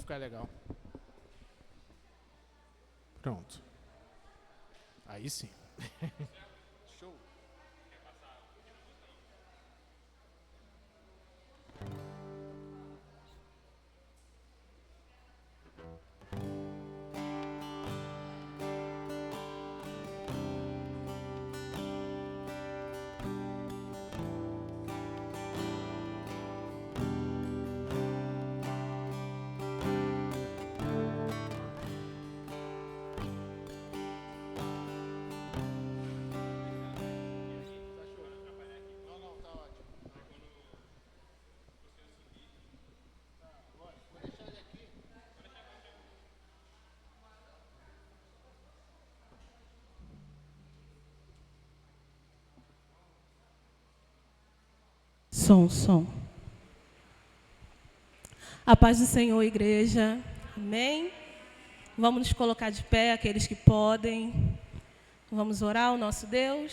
ficar legal. Pronto. Aí sim. Show. Som. A paz do Senhor, igreja. Amém? Vamos nos colocar de pé, aqueles que podem. Vamos orar ao nosso Deus.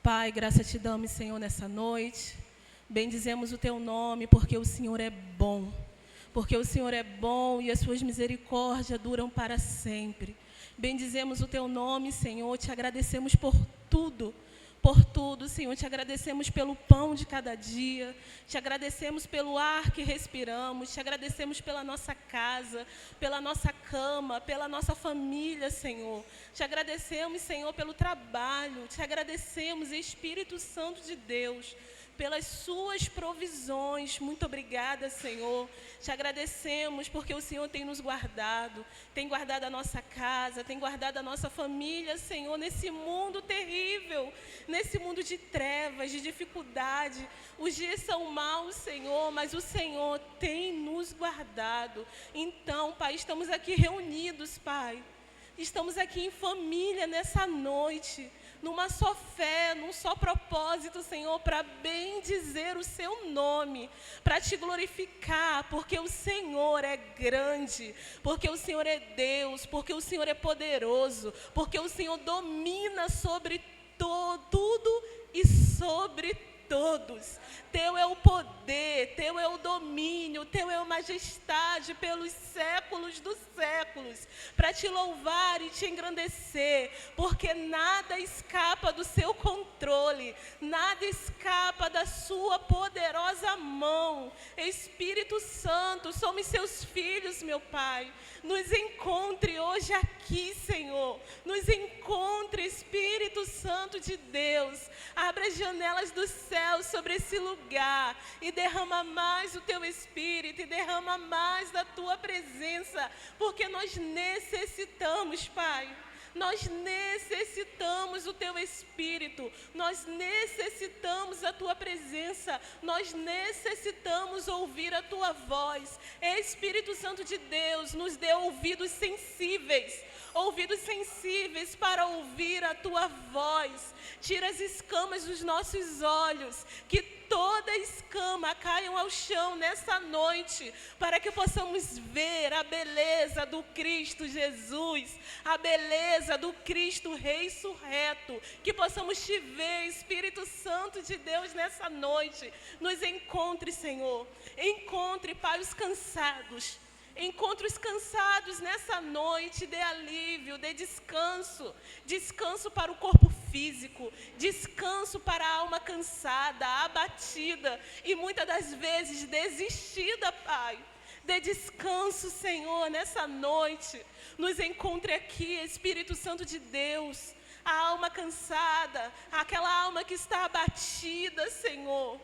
Pai, graça te damos, Senhor, nessa noite. Bendizemos o teu nome, porque o Senhor é bom. Porque o Senhor é bom e as suas misericórdias duram para sempre. Bendizemos o teu nome, Senhor, te agradecemos por tudo, Senhor, te agradecemos pelo pão de cada dia, te agradecemos pelo ar que respiramos, te agradecemos pela nossa casa, pela nossa cama, pela nossa família, Senhor. Te agradecemos, Senhor, pelo trabalho, te agradecemos, Espírito Santo de Deus, pelas suas provisões. Muito obrigada, Senhor. Te agradecemos porque o Senhor tem nos guardado, tem guardado a nossa casa, tem guardado a nossa família, Senhor, nesse mundo terrível, nesse mundo de trevas, de dificuldade. Os dias são maus, Senhor, mas o Senhor tem nos guardado. Então, Pai, estamos aqui reunidos, Pai. Estamos aqui em família nessa noite, numa só fé, num só propósito, Senhor, para bendizer o seu nome, para te glorificar, porque o Senhor é grande, porque o Senhor é Deus, porque o Senhor é poderoso, porque o Senhor domina sobre tudo e sobre todos. Teu é o poder, teu é o domínio, teu é a majestade pelos séculos dos séculos, para te louvar e te engrandecer, porque nada escapa do seu controle, nada escapa da sua poderosa mão. Espírito Santo, somos seus filhos, meu Pai. Nos encontre hoje aqui, Senhor. Nos encontre, Espírito Santo de Deus. Abra as janelas do céu sobre esse lugar e derrama mais o teu Espírito e derrama mais da tua presença, porque nós necessitamos, Pai. Nós necessitamos o teu Espírito, nós necessitamos a tua presença, nós necessitamos ouvir a tua voz. Espírito Santo de Deus, nos dê ouvidos sensíveis para ouvir a tua voz. Tira as escamas dos nossos olhos, que toda escama caiam ao chão nessa noite, para que possamos ver a beleza do Cristo Jesus, a beleza do Cristo ressurreto, que possamos te ver, Espírito Santo de Deus, nessa noite. Nos encontre, Senhor. Encontre, Pai, os cansados. Encontre os cansados nessa noite, dê alívio, dê descanso. Descanso para o corpo físico, descanso para a alma cansada, abatida e muitas das vezes desistida, Pai. Dê descanso, Senhor, nessa noite. Nos encontre aqui, Espírito Santo de Deus. A alma cansada, aquela alma que está abatida, Senhor.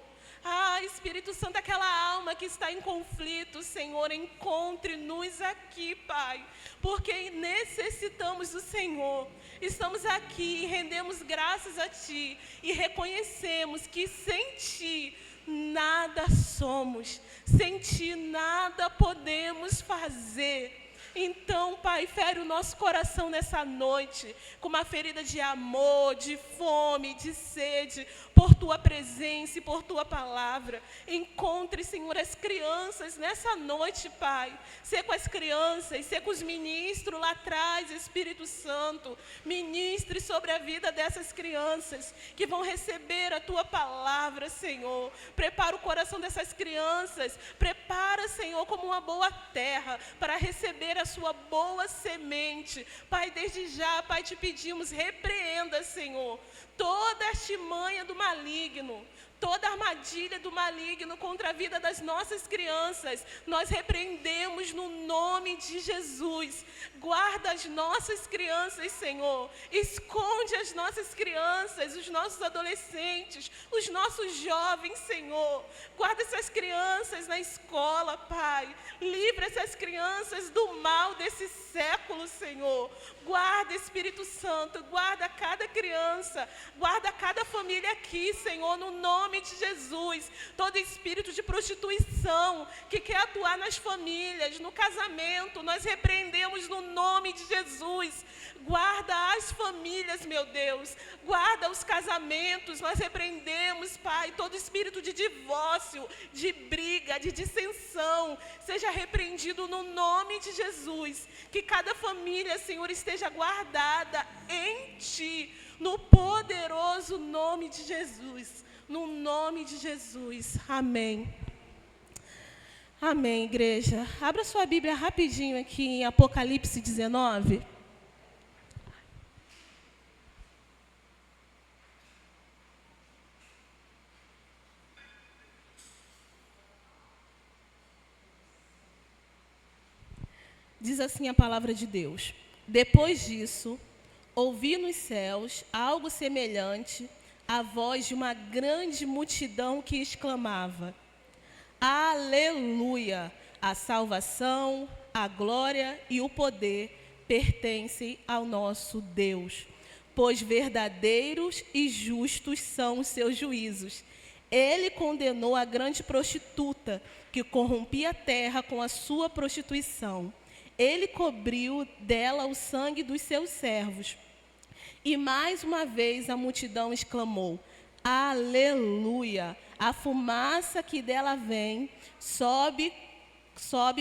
Espírito Santo, aquela alma que está em conflito, Senhor, encontre-nos aqui, Pai, porque necessitamos do Senhor. Estamos aqui e rendemos graças a Ti e reconhecemos que sem Ti nada somos, sem Ti nada podemos fazer. Então, Pai, fere o nosso coração nessa noite, com uma ferida de amor, de fome, de sede, por Tua presença e por Tua palavra. Encontre, Senhor, as crianças nessa noite, Pai. Ser com as crianças, ser com os ministros lá atrás, Espírito Santo. Ministre sobre a vida dessas crianças que vão receber a Tua palavra, Senhor. Prepara o coração dessas crianças. Prepara, Senhor, como uma boa terra para receber a sua boa semente. Pai, desde já, Pai, te pedimos, repreenda, Senhor, toda artimanha do maligno, toda armadilha do maligno contra a vida das nossas crianças. Nós repreendemos no nome de Jesus. Guarda as nossas crianças, Senhor. Esconde as nossas crianças, os nossos adolescentes, os nossos jovens, Senhor. Guarda essas crianças na escola, Pai. Livra essas crianças do mal desse século, Senhor. Guarda, Espírito Santo, guarda cada criança, guarda cada família aqui, Senhor, no nome de Jesus. Todo espírito de prostituição que quer atuar nas famílias, no casamento, nós repreendemos no nome de Jesus. Guarda as famílias, meu Deus. Guarda os casamentos. Nós repreendemos, Pai, todo espírito de divórcio, de briga, de dissensão. Seja repreendido no nome de Jesus. Que cada família, Senhor, esteja guardada em Ti. No poderoso nome de Jesus. No nome de Jesus. Amém. Amém, igreja. Abra sua Bíblia rapidinho aqui em Apocalipse 19. Diz assim a palavra de Deus: depois disso, ouvi nos céus algo semelhante à voz de uma grande multidão que exclamava: Aleluia! A salvação, a glória e o poder pertencem ao nosso Deus, pois verdadeiros e justos são os seus juízos. Ele condenou a grande prostituta que corrompia a terra com a sua prostituição. Ele cobriu dela o sangue dos seus servos. E mais uma vez a multidão exclamou: Aleluia! A fumaça que dela vem sobe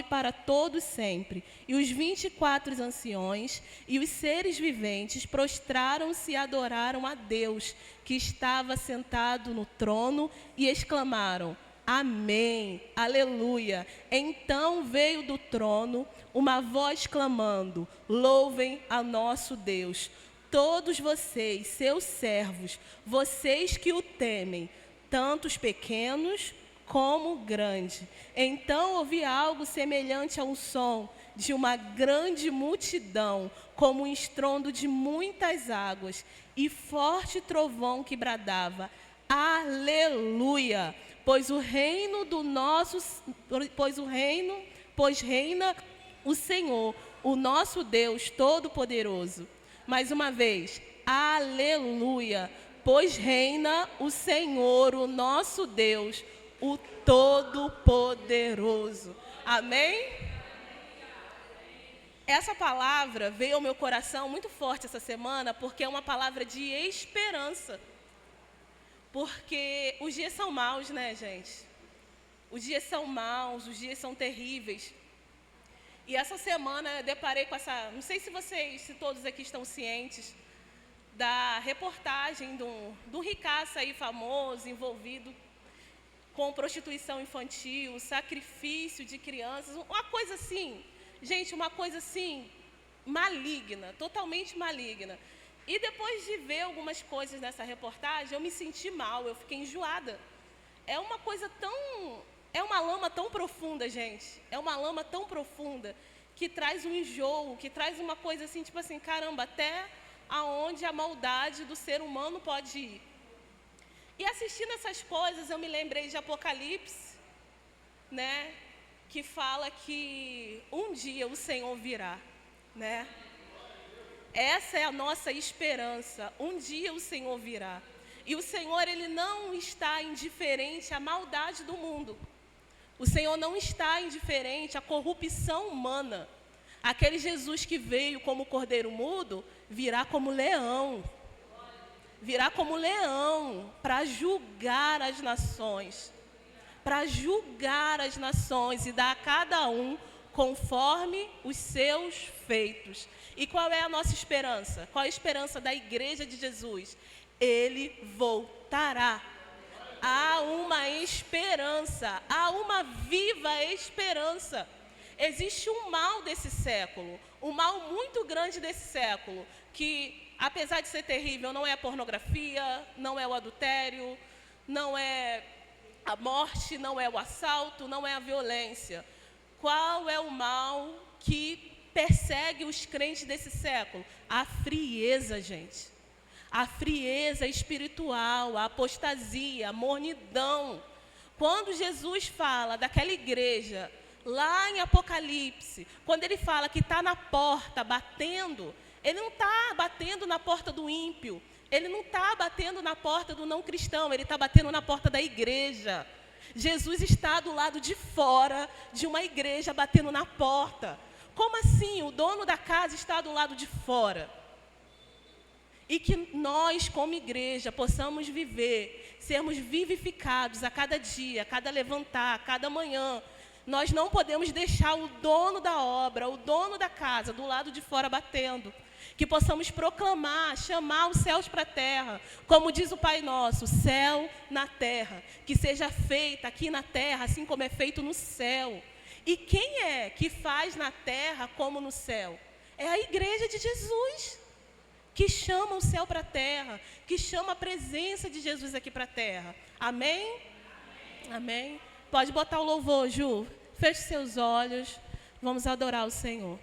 para todos sempre. E os 24 anciões e os seres viventes prostraram-se e adoraram a Deus, que estava sentado no trono, e exclamaram: Amém, aleluia. Então veio do trono uma voz clamando: louvem a nosso Deus, todos vocês, seus servos, vocês que o temem, tanto os pequenos como o grande. Então ouvi algo semelhante a um som de uma grande multidão, como um estrondo de muitas águas, e forte trovão que bradava: aleluia! Pois reina o Senhor, o nosso Deus Todo-Poderoso. Mais uma vez, aleluia! Pois reina o Senhor, o nosso Deus, o Todo-Poderoso. Amém? Essa palavra veio ao meu coração muito forte essa semana, porque é uma palavra de esperança. Porque os dias são maus, né, gente? Os dias são maus, os dias são terríveis. E essa semana eu deparei com essa... Não sei se todos aqui estão cientes da reportagem de um ricaço aí famoso, envolvido com prostituição infantil, sacrifício de crianças, uma coisa assim, gente, uma coisa assim, maligna, totalmente maligna. E depois de ver algumas coisas nessa reportagem, eu me senti mal, eu fiquei enjoada. É uma coisa tão... É uma lama tão profunda, gente. É uma lama tão profunda que traz um enjoo, que traz uma coisa assim, tipo assim, caramba, até aonde a maldade do ser humano pode ir. E assistindo essas coisas, eu me lembrei de Apocalipse, né? Que fala que um dia o Senhor virá, né? Essa é a nossa esperança. Um dia o Senhor virá. E o Senhor, Ele não está indiferente à maldade do mundo. O Senhor não está indiferente à corrupção humana. Aquele Jesus que veio como cordeiro mudo, virá como leão. virá como leão para julgar as nações. Para julgar as nações e dar a cada um conforme os seus feitos. E qual é a nossa esperança? Qual é a esperança da igreja de Jesus? Ele voltará. Há uma esperança, há uma viva esperança. Existe um mal desse século, um mal muito grande desse século, que, apesar de ser terrível, não é a pornografia, não é o adultério, não é a morte, não é o assalto, não é a violência. Qual é o mal que persegue os crentes desse século? A frieza, gente. A frieza espiritual, a apostasia, a mornidão. Quando Jesus fala daquela igreja, lá em Apocalipse, quando ele fala que está na porta batendo, ele não está batendo na porta do ímpio, ele não está batendo na porta do não cristão, ele está batendo na porta da igreja. Jesus está do lado de fora de uma igreja batendo na porta. Como assim? O dono da casa está do lado de fora. E que nós, como igreja, possamos viver, sermos vivificados a cada dia, a cada levantar, a cada manhã. Nós não podemos deixar o dono da obra, o dono da casa, do lado de fora batendo. Que possamos proclamar, chamar os céus para a terra, como diz o Pai Nosso, céu na terra, que seja feita aqui na terra, assim como é feito no céu. E quem é que faz na terra como no céu? É a igreja de Jesus, que chama o céu para a terra, que chama a presença de Jesus aqui para a terra. Amém? Amém? Amém. Pode botar o louvor, Ju. Feche seus olhos, vamos adorar o Senhor.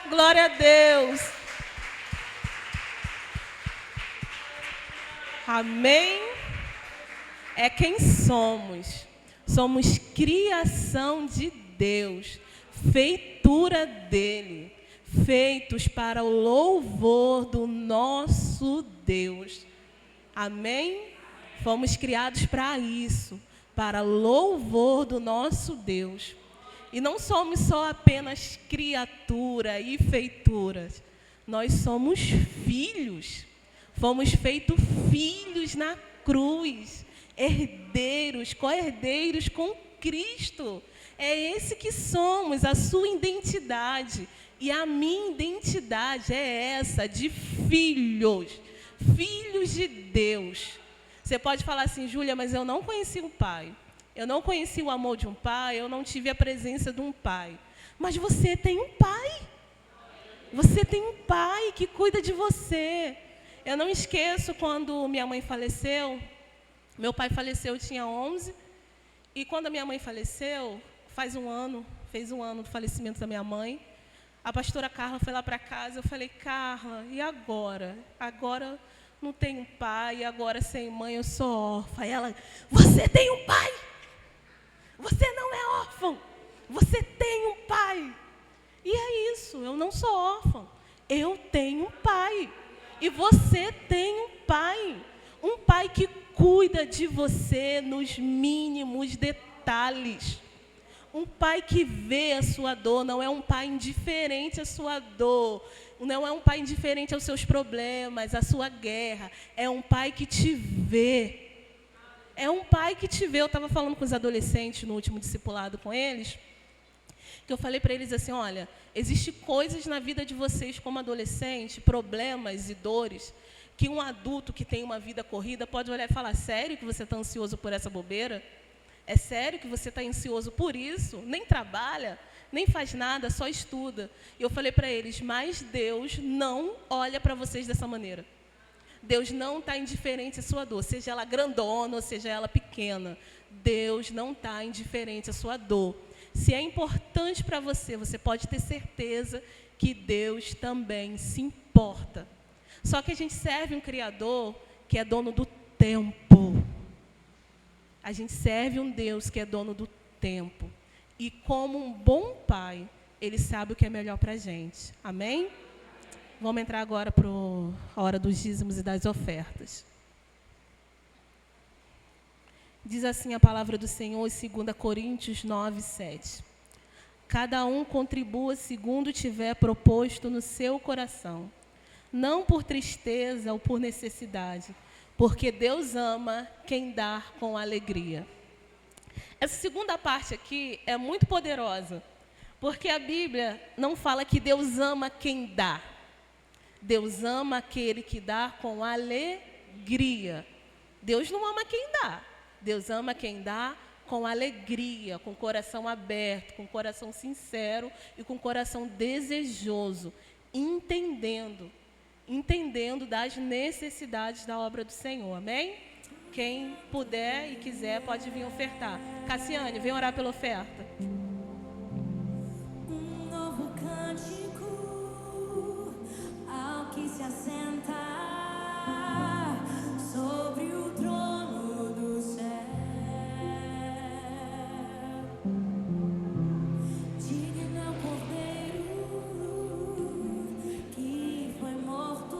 Glória a Deus. Amém? É quem somos. Somos criação de Deus, feitura dele, feitos para o louvor do nosso Deus. Amém? Fomos criados para isso, para louvor do nosso Deus. E não somos só apenas criatura e feituras. Nós somos filhos. Fomos feitos filhos na cruz. Herdeiros, co-herdeiros com Cristo. É esse que somos, a sua identidade. E a minha identidade é essa, de filhos. Filhos de Deus. Você pode falar assim, Júlia, mas eu não conheci o Pai. Eu não conheci o amor de um pai, eu não tive a presença de um pai. Mas você tem um pai. Você tem um pai que cuida de você. Eu não esqueço quando minha mãe faleceu. Meu pai faleceu, eu tinha 11. E quando a minha mãe faleceu, fez um ano do falecimento da minha mãe. A pastora Carla foi lá para casa, eu falei, Carla, e agora? Agora não tenho pai, agora sem mãe eu sou órfã. E ela, você tem um pai? Você não é órfão, você tem um pai. E é isso, eu não sou órfão, eu tenho um pai. E você tem um pai que cuida de você nos mínimos detalhes. Um pai que vê a sua dor, não é um pai indiferente à sua dor, não é um pai indiferente aos seus problemas, à sua guerra, é um pai que te vê. É um pai que te vê. Eu estava falando com os adolescentes no último discipulado com eles, que eu falei para eles assim, olha, existem coisas na vida de vocês como adolescente, problemas e dores, que um adulto que tem uma vida corrida pode olhar e falar, sério que você está ansioso por essa bobeira? É sério que você está ansioso por isso? Nem trabalha, nem faz nada, só estuda. E eu falei para eles, mas Deus não olha para vocês dessa maneira. Deus não está indiferente à sua dor, seja ela grandona ou seja ela pequena. Deus não está indiferente à sua dor. Se é importante para você, você pode ter certeza que Deus também se importa. Só que a gente serve um Criador que é dono do tempo. A gente serve um Deus que é dono do tempo. E como um bom pai, Ele sabe o que é melhor para a gente. Amém? Vamos entrar agora para a hora dos dízimos e das ofertas. Diz assim a palavra do Senhor em 2 Coríntios 9, 7. Cada um contribua segundo tiver proposto no seu coração, não por tristeza ou por necessidade, porque Deus ama quem dá com alegria. Essa segunda parte aqui é muito poderosa, porque a Bíblia não fala que Deus ama quem dá. Deus ama aquele que dá com alegria. Deus não ama quem dá. Deus ama quem dá com alegria, com coração aberto, com coração sincero e com coração desejoso, entendendo das necessidades da obra do Senhor. Amém? Quem puder e quiser pode vir ofertar. Cassiane, vem orar pela oferta. Se assenta sobre o trono do céu, digno é o Cordeiro que foi morto,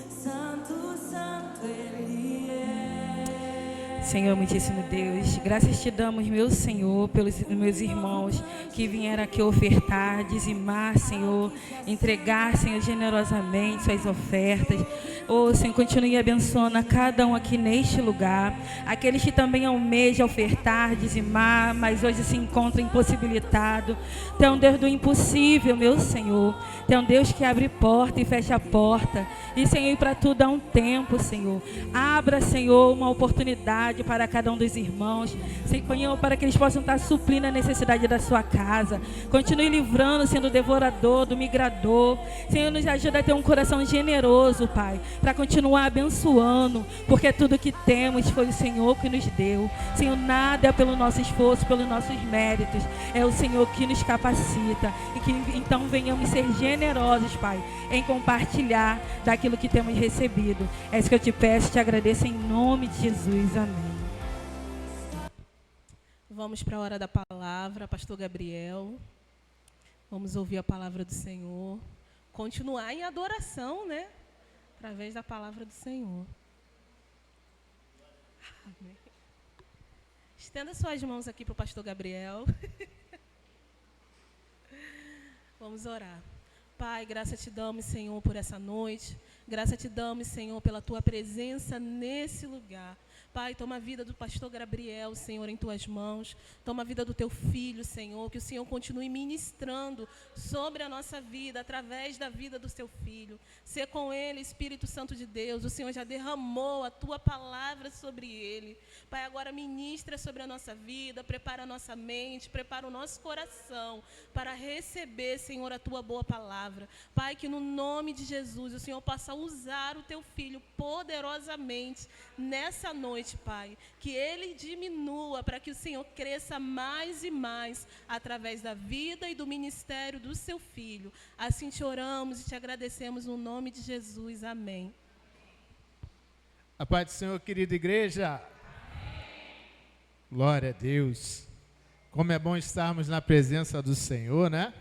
santo, santo Ele é. Senhor, muitíssimo Deus, graças te damos, meu Senhor, pelos meus irmãos que vieram aqui ofertar, dizimar, Senhor, entregar, Senhor, generosamente suas ofertas. Oh, Senhor, continue abençoando a cada um aqui neste lugar, aqueles que também almejam ofertar, dizimar, mas hoje se encontram impossibilitados. Tu é um Deus do impossível, meu Senhor. Tu é um Deus que abre porta e fecha a porta. E, Senhor, para tudo há um tempo, Senhor. Abra, Senhor, uma oportunidade Senhor, para cada um dos irmãos. Senhor, para que eles possam estar suprindo a necessidade da sua casa. Continue livrando, sendo devorador, do migrador. Senhor, nos ajuda a ter um coração generoso, Pai, para continuar abençoando, porque tudo que temos foi o Senhor que nos deu. Senhor, nada é pelo nosso esforço, pelos nossos méritos. É o Senhor que nos capacita. E que então venhamos ser generosos, Pai, em compartilhar daquilo que temos recebido. É isso que eu te peço, te agradeço em nome de Jesus. Amém. Vamos para a hora da palavra, pastor Gabriel. Vamos ouvir a palavra do Senhor. Continuar em adoração, né? Através da palavra do Senhor. Amém. Estenda suas mãos aqui para o pastor Gabriel. Vamos orar. Pai, graça te damos, Senhor, por essa noite. Graça te damos, Senhor, pela tua presença nesse lugar. Pai, toma a vida do pastor Gabriel, Senhor, em tuas mãos. Toma a vida do teu filho, Senhor. Que o Senhor continue ministrando sobre a nossa vida, através da vida do seu filho. Ser com ele, Espírito Santo de Deus. O Senhor já derramou a tua palavra sobre ele. Pai, agora ministra sobre a nossa vida, prepara a nossa mente, prepara o nosso coração para receber, Senhor, a tua boa palavra. Pai, que no nome de Jesus o Senhor possa usar o teu filho poderosamente nessa noite, Pai. Que ele diminua para que o Senhor cresça mais e mais através da vida e do ministério do seu filho. Assim te oramos e te agradecemos no nome de Jesus. Amém. A paz do Senhor, querida igreja. Glória a Deus. Como é bom estarmos na presença do Senhor, né?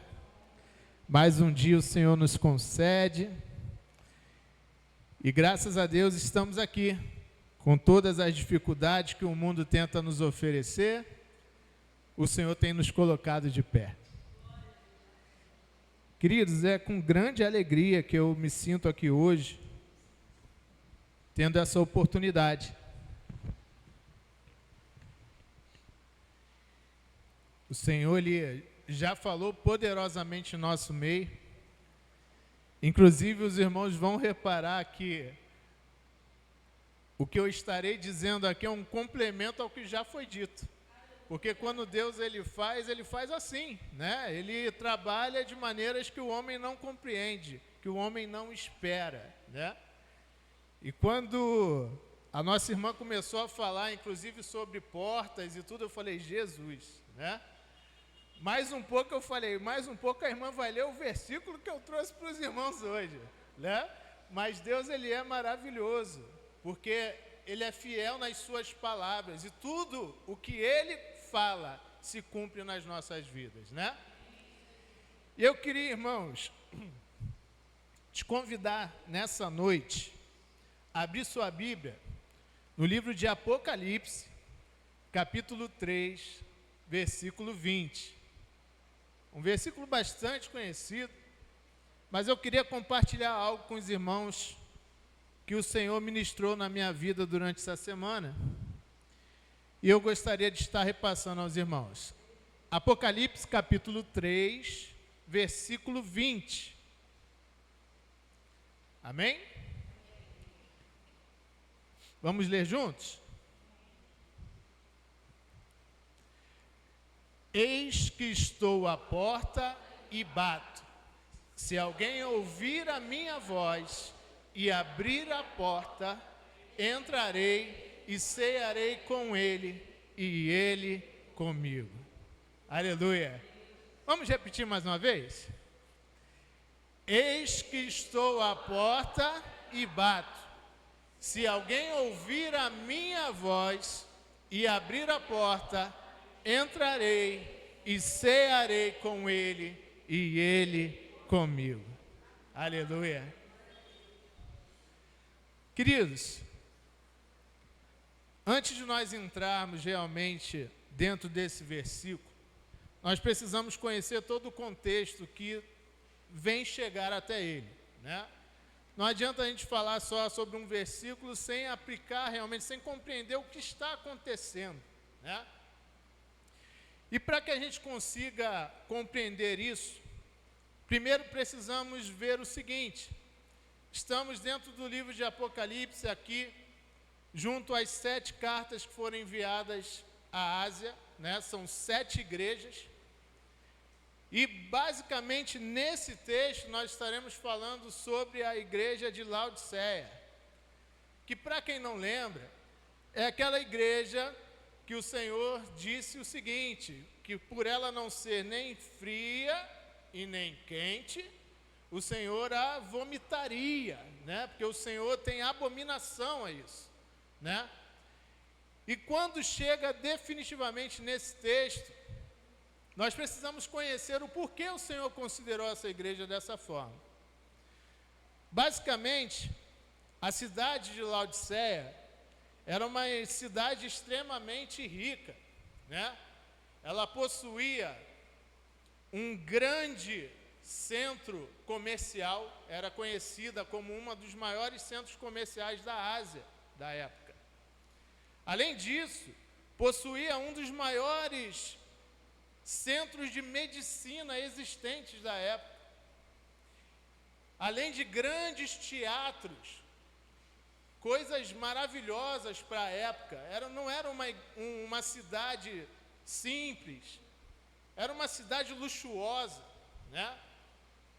Mais um dia o Senhor nos concede. E graças a Deus estamos aqui, com todas as dificuldades que o mundo tenta nos oferecer, o Senhor tem nos colocado de pé. Queridos, é com grande alegria que eu me sinto aqui hoje, tendo essa oportunidade. O Senhor, Ele já falou poderosamente em nosso meio. Inclusive, os irmãos vão reparar que o que eu estarei dizendo aqui é um complemento ao que já foi dito. Porque quando Deus ele faz assim, né? Ele trabalha de maneiras que o homem não compreende, que o homem não espera, né? E quando a nossa irmã começou a falar, inclusive, sobre portas e tudo, eu falei, Jesus, né? Mais um pouco eu falei, mais um pouco a irmã vai ler o versículo que eu trouxe para os irmãos hoje, né? Mas Deus, Ele é maravilhoso, porque Ele é fiel nas suas palavras e tudo o que Ele fala se cumpre nas nossas vidas, né? E eu queria, irmãos, te convidar nessa noite a abrir sua Bíblia no livro de Apocalipse, capítulo 3, versículo 20. Um versículo bastante conhecido, mas eu queria compartilhar algo com os irmãos que o Senhor ministrou na minha vida durante essa semana. E eu gostaria de estar repassando aos irmãos. Apocalipse capítulo 3, versículo 20. Amém? Vamos ler juntos? Eis que estou à porta e bato. Se alguém ouvir a minha voz e abrir a porta, entrarei e cearei com ele e ele comigo. Aleluia. Vamos repetir mais uma vez? Eis que estou à porta e bato. Se alguém ouvir a minha voz e abrir a porta, entrarei e cearei com ele e ele comigo. Aleluia. Queridos, antes de nós entrarmos realmente dentro desse versículo, nós precisamos conhecer todo o contexto que vem chegar até ele, né? Não adianta a gente falar só sobre um versículo sem aplicar realmente, sem compreender o que está acontecendo, né? E para que a gente consiga compreender isso, primeiro precisamos ver o seguinte: estamos dentro do livro de Apocalipse aqui, junto às 7 cartas que foram enviadas à Ásia, né? São 7 igrejas. E basicamente nesse texto nós estaremos falando sobre a igreja de Laodiceia, que, para quem não lembra, é aquela igreja que o Senhor disse o seguinte, que por ela não ser nem fria e nem quente, o Senhor a vomitaria, né? Porque o Senhor tem abominação a isso, né? E quando chega definitivamente nesse texto, nós precisamos conhecer o porquê o Senhor considerou essa igreja dessa forma. Basicamente, a cidade de Laodiceia era uma cidade extremamente rica, né? Ela possuía um grande centro comercial, era conhecida como um dos maiores centros comerciais da Ásia da época. Além disso, possuía um dos maiores centros de medicina existentes da época. Além de grandes teatros, coisas maravilhosas para a época. Não era uma cidade simples, era uma cidade luxuosa, né?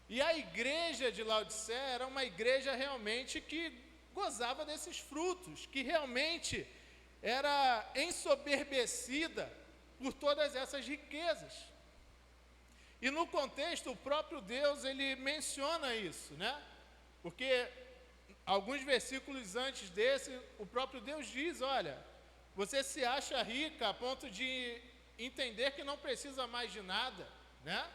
E a igreja de Laodiceia era uma igreja realmente que gozava desses frutos, que realmente era ensoberbecida por todas essas riquezas. E no contexto, o próprio Deus, ele menciona isso, né? Porque alguns versículos antes desse, o próprio Deus diz, olha, você se acha rica a ponto de entender que não precisa mais de nada, né?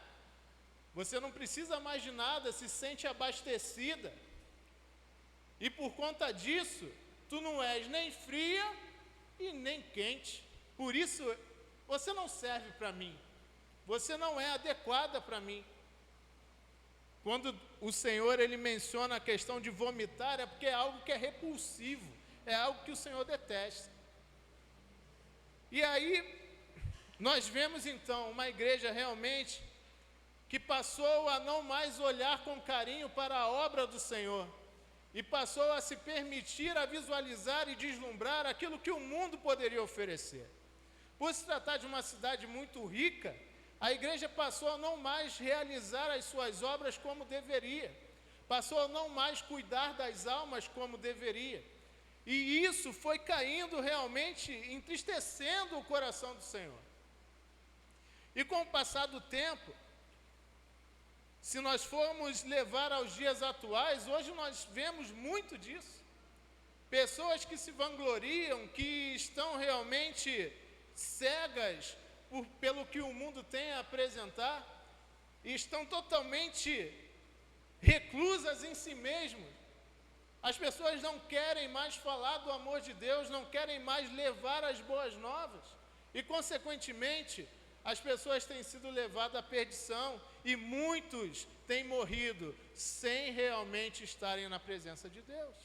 Você não precisa mais de nada, se sente abastecida. E por conta disso, tu não és nem fria e nem quente. Por isso, você não serve para mim. Você não é adequada para mim. Quando o Senhor ele menciona a questão de vomitar, é porque é algo que é repulsivo, é algo que o Senhor detesta. E aí, nós vemos então uma igreja realmente que passou a não mais olhar com carinho para a obra do Senhor e passou a se permitir a visualizar e deslumbrar aquilo que o mundo poderia oferecer. Por se tratar de uma cidade muito rica, a igreja passou a não mais realizar as suas obras como deveria, passou a não mais cuidar das almas como deveria. E isso foi caindo realmente, entristecendo o coração do Senhor. E com o passar do tempo, se nós formos levar aos dias atuais, hoje nós vemos muito disso. Pessoas que se vangloriam, que estão realmente cegas pelo que o mundo tem a apresentar, e estão totalmente reclusas em si mesmos. As pessoas não querem mais falar do amor de Deus, não querem mais levar as boas novas, e consequentemente, as pessoas têm sido levadas à perdição, e muitos têm morrido sem realmente estarem na presença de Deus.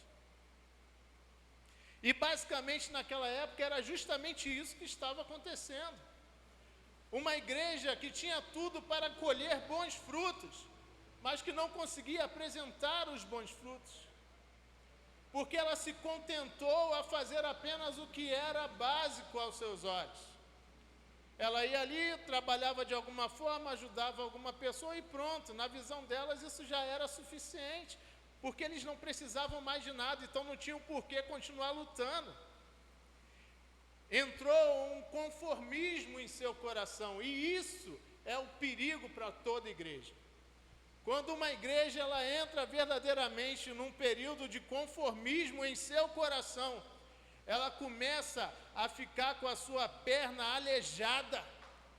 E basicamente naquela época era justamente isso que estava acontecendo. Uma igreja que tinha tudo para colher bons frutos, mas que não conseguia apresentar os bons frutos, porque ela se contentou a fazer apenas o que era básico aos seus olhos. Ela ia ali, trabalhava de alguma forma, ajudava alguma pessoa e pronto. Na visão delas isso já era suficiente, porque eles não precisavam mais de nada, então não tinham por que continuar lutando. Entrou um conformismo em seu coração, e isso é o perigo para toda igreja. Quando uma igreja ela entra verdadeiramente num período de conformismo em seu coração, ela começa a ficar com a sua perna aleijada,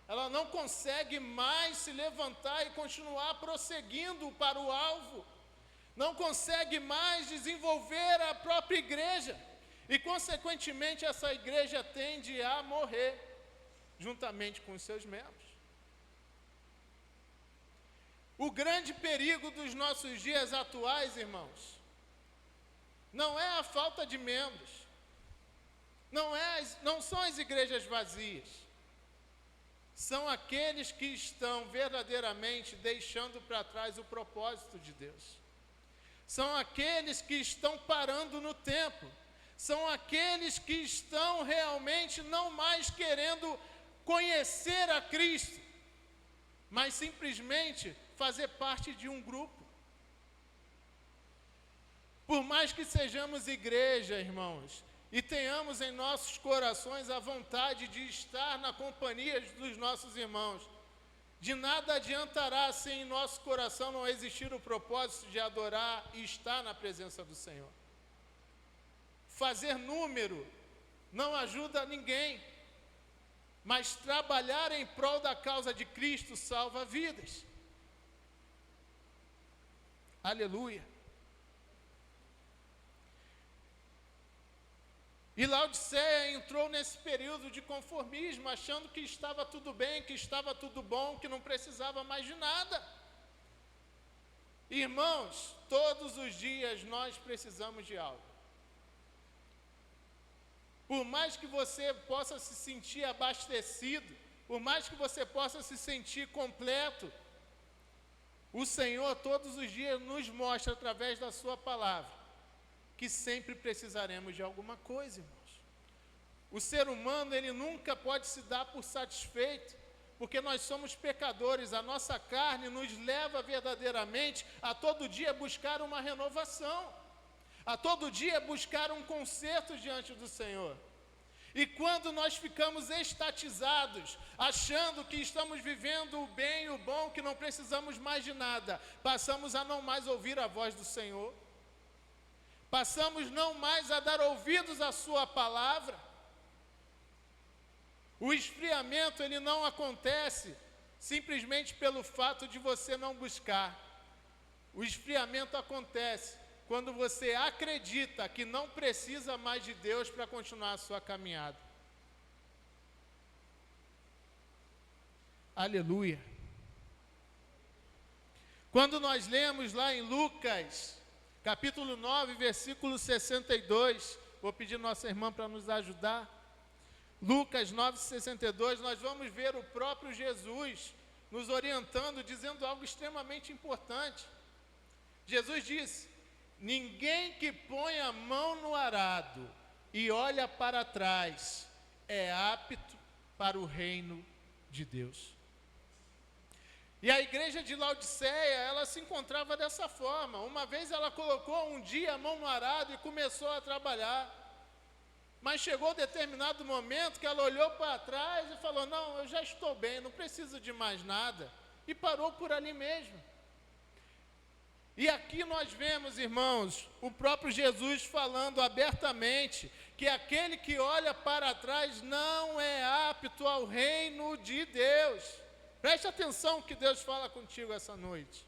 ela não consegue mais se levantar e continuar prosseguindo para o alvo, não consegue mais desenvolver a própria igreja, e consequentemente essa igreja tende a morrer, juntamente com os seus membros. O grande perigo dos nossos dias atuais, irmãos, não é a falta de membros, não são as igrejas vazias, são aqueles que estão verdadeiramente deixando para trás o propósito de Deus. São aqueles que estão parando no tempo, São aqueles que estão realmente não mais querendo conhecer a Cristo, mas simplesmente fazer parte de um grupo. Por mais que sejamos igreja, irmãos, e tenhamos em nossos corações a vontade de estar na companhia dos nossos irmãos, de nada adiantará se em nosso coração não existir o propósito de adorar e estar na presença do Senhor. Fazer número não ajuda ninguém, mas trabalhar em prol da causa de Cristo salva vidas. Aleluia. E Laodiceia entrou nesse período de conformismo, achando que estava tudo bem, que estava tudo bom, que não precisava mais de nada. Irmãos, todos os dias nós precisamos de algo. Por mais que você possa se sentir abastecido, por mais que você possa se sentir completo, o Senhor todos os dias nos mostra através da sua palavra que sempre precisaremos de alguma coisa, irmãos. O ser humano, ele nunca pode se dar por satisfeito, porque nós somos pecadores, a nossa carne nos leva verdadeiramente a todo dia buscar uma renovação, a todo dia buscar um conserto diante do Senhor. E quando nós ficamos estatizados, achando que estamos vivendo o bem e o bom, que não precisamos mais de nada, passamos a não mais ouvir a voz do Senhor, passamos não mais a dar ouvidos à sua palavra. O esfriamento, ele não acontece simplesmente pelo fato de você não buscar. O esfriamento acontece quando você acredita que não precisa mais de Deus para continuar a sua caminhada. Aleluia. Quando nós lemos lá em Lucas, capítulo 9, versículo 62, vou pedir nossa irmã para nos ajudar. Lucas 9, 62, nós vamos ver o próprio Jesus nos orientando, dizendo algo extremamente importante. Jesus disse: ninguém que põe a mão no arado e olha para trás é apto para o reino de Deus. E a igreja de Laodiceia, ela se encontrava dessa forma. Uma vez ela colocou um dia a mão no arado e começou a trabalhar. Mas chegou determinado momento que ela olhou para trás e falou: não, eu já estou bem, não preciso de mais nada. E parou por ali mesmo. E aqui nós vemos, irmãos, o próprio Jesus falando abertamente que aquele que olha para trás não é apto ao reino de Deus. Preste atenção que Deus fala contigo essa noite.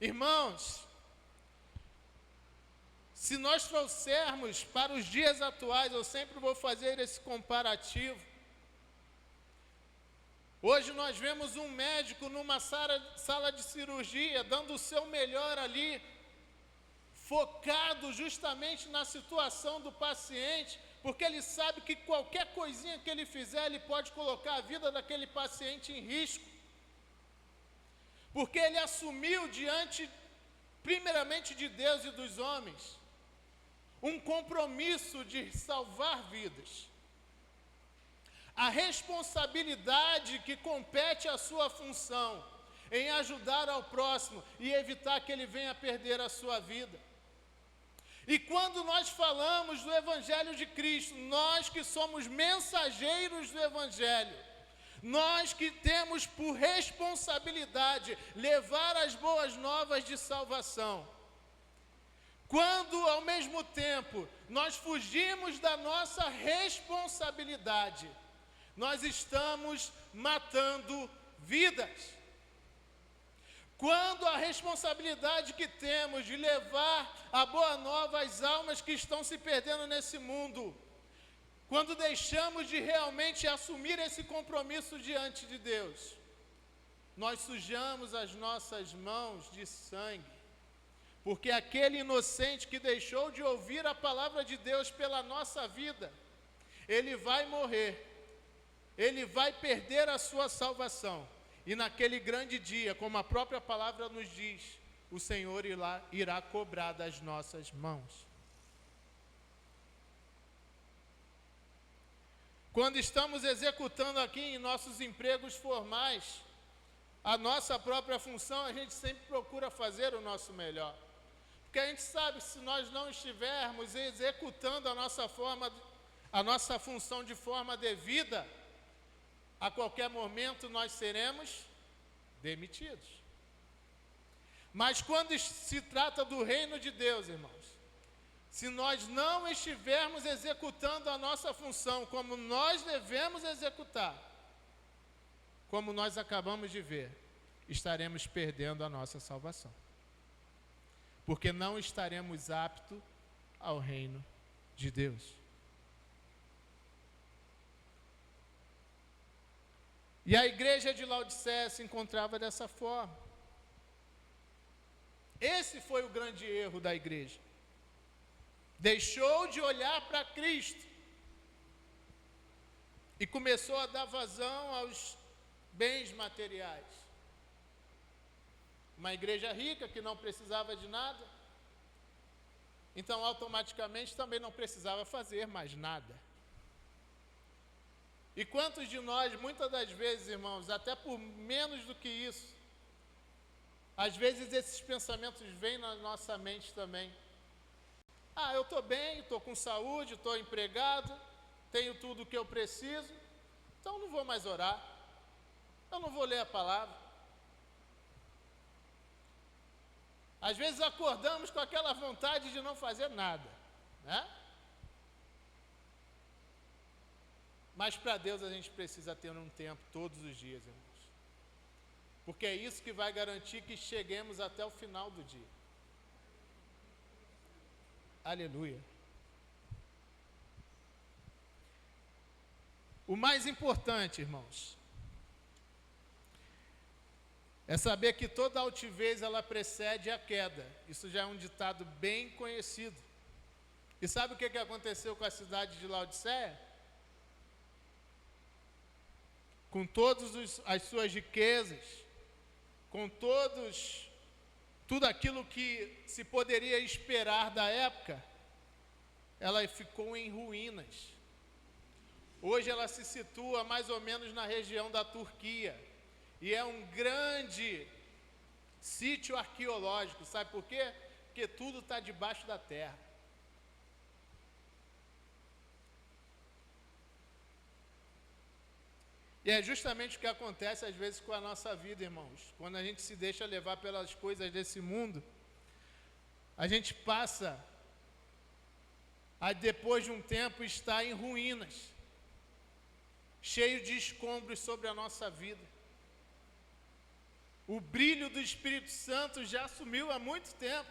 Irmãos, se nós trouxermos para os dias atuais, eu sempre vou fazer esse comparativo. Hoje nós vemos um médico numa sala de cirurgia, dando o seu melhor ali, focado justamente na situação do paciente, porque ele sabe que qualquer coisinha que ele fizer, ele pode colocar a vida daquele paciente em risco. Porque ele assumiu diante, primeiramente de Deus e dos homens, um compromisso de salvar vidas. A responsabilidade que compete à sua função em ajudar ao próximo e evitar que ele venha a perder a sua vida. E quando nós falamos do Evangelho de Cristo, nós que somos mensageiros do Evangelho, nós que temos por responsabilidade levar as boas novas de salvação, quando ao mesmo tempo nós fugimos da nossa responsabilidade, nós estamos matando vidas. Quando a responsabilidade que temos de levar a boa nova às almas que estão se perdendo nesse mundo, quando deixamos de realmente assumir esse compromisso diante de Deus, nós sujamos as nossas mãos de sangue, porque aquele inocente que deixou de ouvir a palavra de Deus pela nossa vida, ele vai morrer, ele vai perder a sua salvação. E naquele grande dia, como a própria palavra nos diz, o Senhor irá cobrar das nossas mãos. Quando estamos executando aqui em nossos empregos formais, a nossa própria função, a gente sempre procura fazer o nosso melhor. Porque a gente sabe que se nós não estivermos executando a nossa função de forma devida, a qualquer momento nós seremos demitidos. Mas quando se trata do reino de Deus, irmãos, se nós não estivermos executando a nossa função como nós devemos executar, como nós acabamos de ver, estaremos perdendo a nossa salvação. Porque não estaremos aptos ao reino de Deus. E a igreja de Laodiceia se encontrava dessa forma. Esse foi o grande erro da igreja. Deixou de olhar para Cristo e começou a dar vazão aos bens materiais. Uma igreja rica que não precisava de nada, então automaticamente também não precisava fazer mais nada. E quantos de nós, muitas das vezes, irmãos, até por menos do que isso, às vezes esses pensamentos vêm na nossa mente também. Eu estou bem, estou com saúde, estou empregado, tenho tudo o que eu preciso, então não vou mais orar, eu não vou ler a palavra. Às vezes acordamos com aquela vontade de não fazer nada, né? Mas para Deus a gente precisa ter um tempo todos os dias, irmãos. Porque é isso que vai garantir que cheguemos até o final do dia. Aleluia. O mais importante, irmãos, é saber que toda altivez ela precede a queda. Isso já é um ditado bem conhecido. E sabe o que aconteceu com a cidade de Laodiceia? Com todas as suas riquezas, com tudo aquilo que se poderia esperar da época, ela ficou em ruínas. Hoje ela se situa mais ou menos na região da Turquia. E é um grande sítio arqueológico. Sabe por quê? Porque tudo está debaixo da terra. E é justamente o que acontece às vezes com a nossa vida, irmãos. Quando a gente se deixa levar pelas coisas desse mundo, a gente passa a, depois de um tempo, estar em ruínas, cheio de escombros sobre a nossa vida. O brilho do Espírito Santo já sumiu há muito tempo.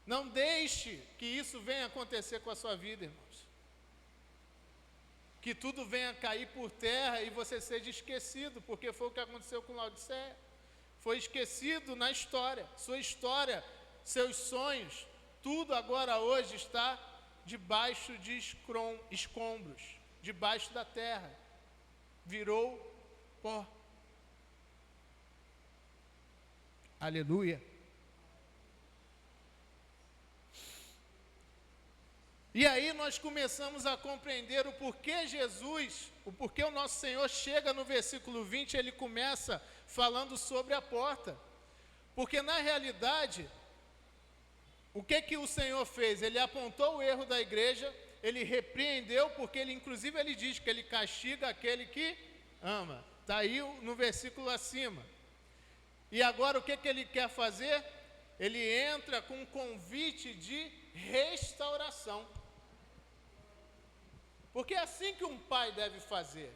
Não deixe que isso venha acontecer com a sua vida, irmãos. Que tudo venha cair por terra e você seja esquecido, porque foi o que aconteceu com Laodiceia. Foi esquecido na história, sua história, seus sonhos, tudo agora hoje está debaixo de escombros, debaixo da terra. Virou pó. Aleluia. E aí nós começamos a compreender o porquê o nosso Senhor chega no versículo 20, ele começa falando sobre a porta. Porque na realidade, o que o Senhor fez? Ele apontou o erro da igreja, ele repreendeu, porque ele diz que ele castiga aquele que ama. Está aí no versículo acima. E agora o que ele quer fazer? Ele entra com um convite de restauração. Porque é assim que um pai deve fazer.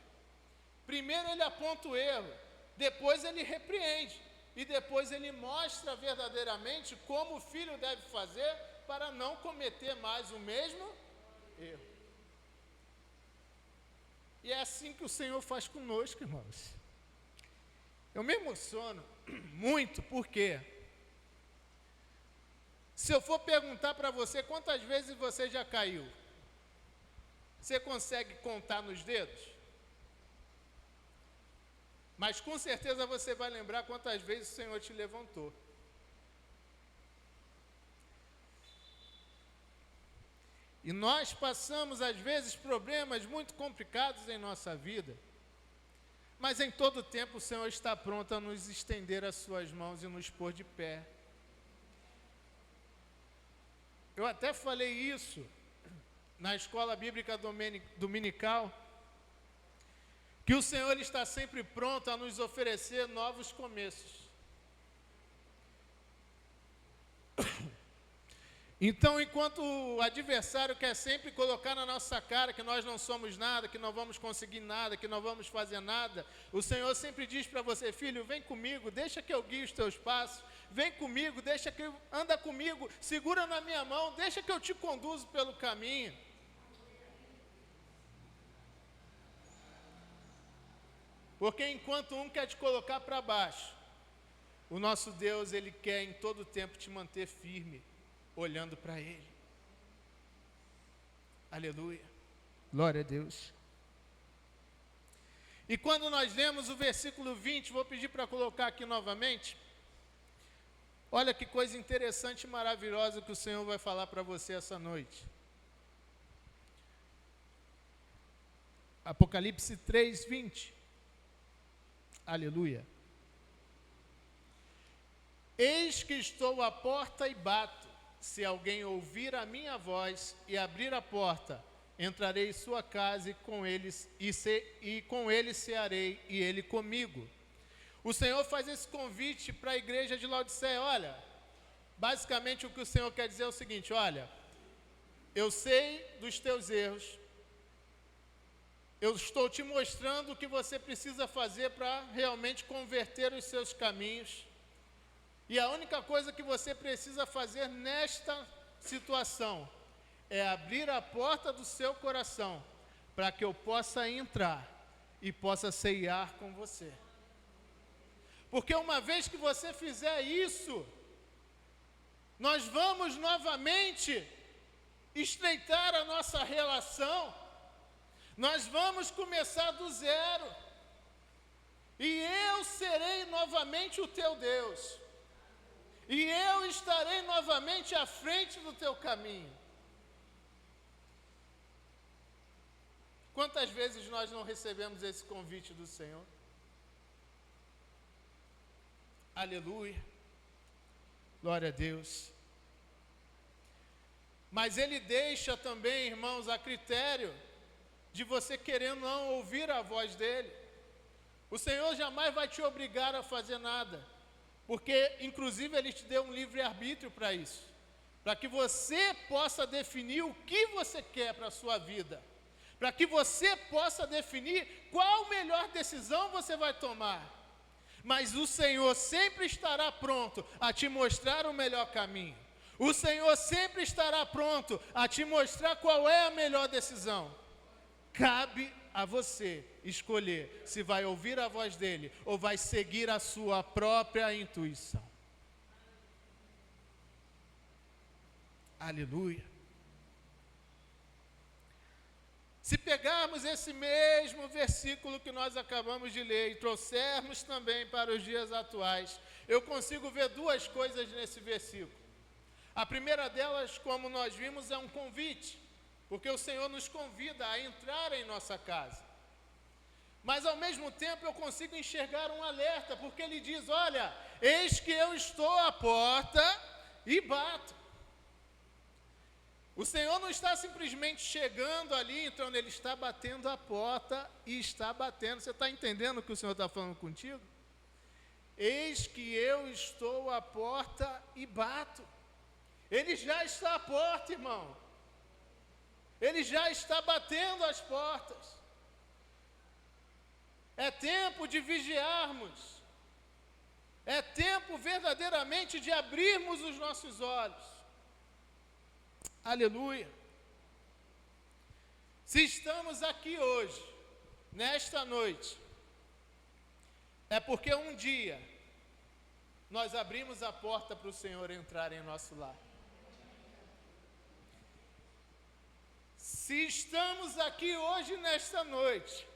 Primeiro ele aponta o erro, depois ele repreende, e depois ele mostra verdadeiramente como o filho deve fazer para não cometer mais o mesmo erro. E é assim que o Senhor faz conosco, irmãos. Eu me emociono muito, porque se eu for perguntar para você quantas vezes você já caiu, você consegue contar nos dedos? Mas com certeza você vai lembrar quantas vezes o Senhor te levantou. E nós passamos, às vezes, problemas muito complicados em nossa vida. Mas em todo tempo o Senhor está pronto a nos estender as suas mãos e nos pôr de pé. Eu até falei isso na escola bíblica dominical, que o Senhor está sempre pronto a nos oferecer novos começos. Então, enquanto o adversário quer sempre colocar na nossa cara que nós não somos nada, que não vamos conseguir nada, que não vamos fazer nada, o Senhor sempre diz para você: filho, vem comigo, deixa que eu guie os teus passos, vem comigo, deixa que eu anda comigo, segura na minha mão, deixa que eu te conduzo pelo caminho. Porque enquanto um quer te colocar para baixo, o nosso Deus, Ele quer em todo tempo te manter firme, olhando para Ele. Aleluia. Glória a Deus. E quando nós lemos o versículo 20, vou pedir para colocar aqui novamente. Olha que coisa interessante e maravilhosa que o Senhor vai falar para você essa noite. Apocalipse 3, 20. Aleluia. Eis que estou à porta e bato. Se alguém ouvir a minha voz e abrir a porta, entrarei em sua casa e com ele cearei e ele comigo. O Senhor faz esse convite para a igreja de Laodiceia. Olha, basicamente o que o Senhor quer dizer é o seguinte: olha, eu sei dos teus erros, eu estou te mostrando o que você precisa fazer para realmente converter os seus caminhos. E a única coisa que você precisa fazer nesta situação é abrir a porta do seu coração para que eu possa entrar e possa ceiar com você. Porque uma vez que você fizer isso, nós vamos novamente estreitar a nossa relação, nós vamos começar do zero, e eu serei novamente o teu Deus. E eu estarei novamente à frente do teu caminho. Quantas vezes nós não recebemos esse convite do Senhor? Aleluia. Glória a Deus. Mas Ele deixa também, irmãos, a critério de você querer não ouvir a voz dEle. O Senhor jamais vai te obrigar a fazer nada. Porque, inclusive, Ele te deu um livre-arbítrio para isso. Para que você possa definir o que você quer para a sua vida. Para que você possa definir qual melhor decisão você vai tomar. Mas o Senhor sempre estará pronto a te mostrar o melhor caminho. O Senhor sempre estará pronto a te mostrar qual é a melhor decisão. Cabe a você escolher se vai ouvir a voz dele ou vai seguir a sua própria intuição. Aleluia. Se pegarmos esse mesmo versículo que nós acabamos de ler e trouxermos também para os dias atuais, eu consigo ver duas coisas nesse versículo. A primeira delas, como nós vimos, é um convite. Porque o Senhor nos convida a entrar em nossa casa. Mas ao mesmo tempo eu consigo enxergar um alerta, porque Ele diz: olha, eis que eu estou à porta e bato. O Senhor não está simplesmente chegando ali, entrando, Ele está batendo a porta e está batendo. Você está entendendo o que o Senhor está falando contigo? Eis que eu estou à porta e bato. Ele já está à porta, irmão. Ele já está batendo as portas. É tempo de vigiarmos. É tempo verdadeiramente de abrirmos os nossos olhos. Aleluia. Se estamos aqui hoje, nesta noite, é porque um dia nós abrimos a porta para o Senhor entrar em nosso lar. Se estamos aqui hoje, nesta noite,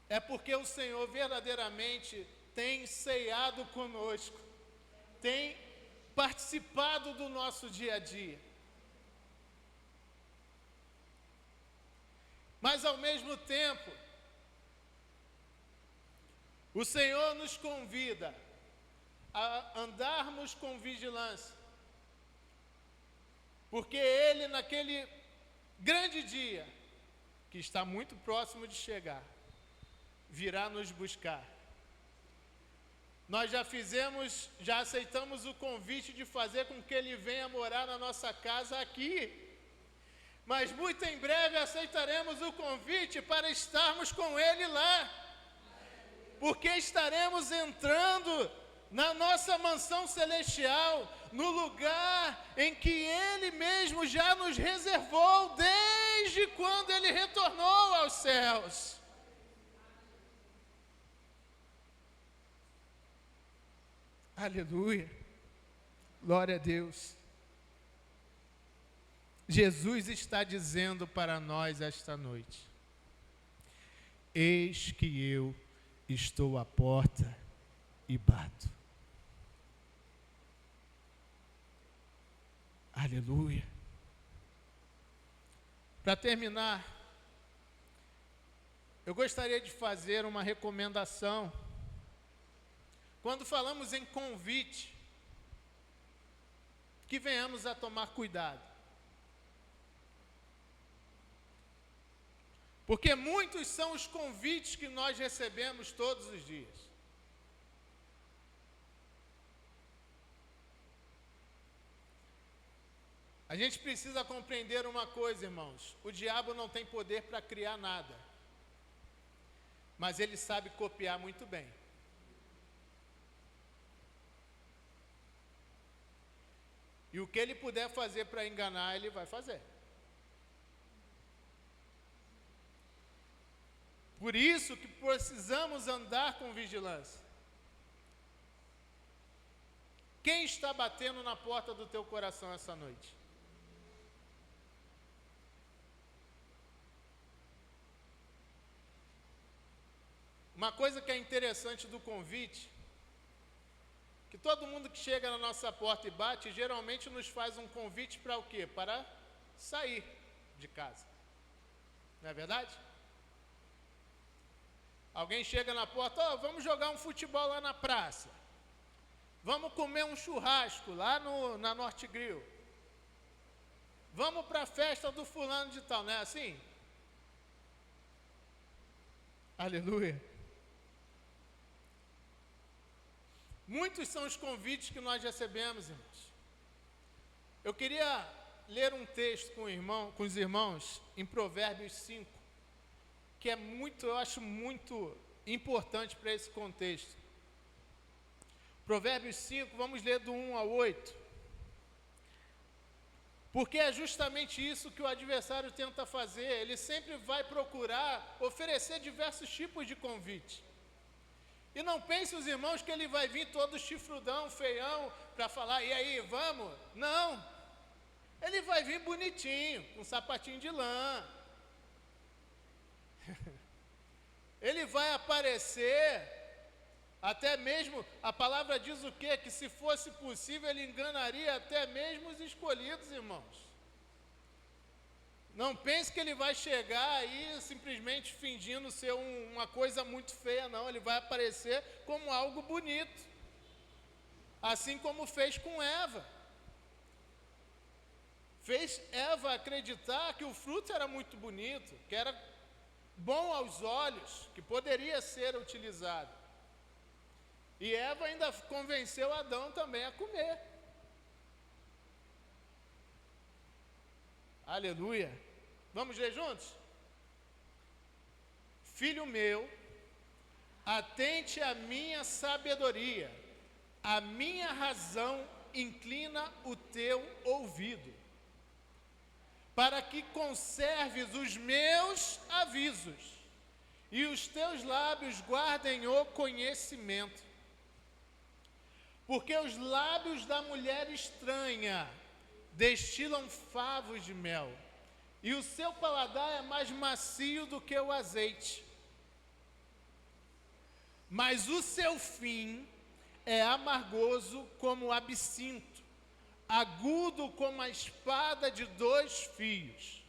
é porque o Senhor verdadeiramente tem ceiado conosco, tem participado do nosso dia a dia. Mas ao mesmo tempo, o Senhor nos convida a andarmos com vigilância, porque Ele, naquele grande dia, que está muito próximo de chegar, virá nos buscar. Nós já aceitamos o convite de fazer com que Ele venha morar na nossa casa aqui, mas muito em breve aceitaremos o convite para estarmos com Ele lá, porque estaremos entrando na nossa mansão celestial, no lugar em que Ele mesmo já nos reservou desde quando Ele retornou aos céus. Aleluia, glória a Deus. Jesus está dizendo para nós esta noite: eis que eu estou à porta e bato. Aleluia. Para terminar, eu gostaria de fazer uma recomendação. Quando falamos em convite, que venhamos a tomar cuidado. Porque muitos são os convites que nós recebemos todos os dias. A gente precisa compreender uma coisa, irmãos. O diabo não tem poder para criar nada, mas ele sabe copiar muito bem. E o que ele puder fazer para enganar, ele vai fazer. Por isso que precisamos andar com vigilância. Quem está batendo na porta do teu coração essa noite? Uma coisa que é interessante do convite, que todo mundo que chega na nossa porta e bate, geralmente nos faz um convite para o quê? Para sair de casa. Não é verdade? Alguém chega na porta, vamos jogar um futebol lá na praça. Vamos comer um churrasco lá na Norte Grill. Vamos para a festa do fulano de tal, não é assim? Aleluia. Muitos são os convites que nós recebemos, irmãos. Eu queria ler um texto com os irmãos em Provérbios 5, que é eu acho muito importante para esse contexto. Provérbios 5, vamos ler do 1 ao 8. Porque é justamente isso que o adversário tenta fazer. Ele sempre vai procurar oferecer diversos tipos de convite. E não pense os irmãos que ele vai vir todo chifrudão, feião, para falar, e aí, vamos? Não. Ele vai vir bonitinho, com sapatinho de lã. Ele vai aparecer, até mesmo, a palavra diz o quê? Que se fosse possível, ele enganaria até mesmo os escolhidos, irmãos. Não pense que ele vai chegar aí simplesmente fingindo ser uma coisa muito feia, não. Ele vai aparecer como algo bonito. Assim como fez com Eva. Fez Eva acreditar que o fruto era muito bonito, que era bom aos olhos, que poderia ser utilizado. E Eva ainda convenceu Adão também a comer. Aleluia. Vamos ler juntos? Filho meu, atente à minha sabedoria, a minha razão inclina o teu ouvido, para que conserves os meus avisos e os teus lábios guardem o conhecimento. Porque os lábios da mulher estranha destilam favos de mel, e o seu paladar é mais macio do que o azeite. mas o seu fim é amargoso como o absinto, agudo como a espada de 2 fios.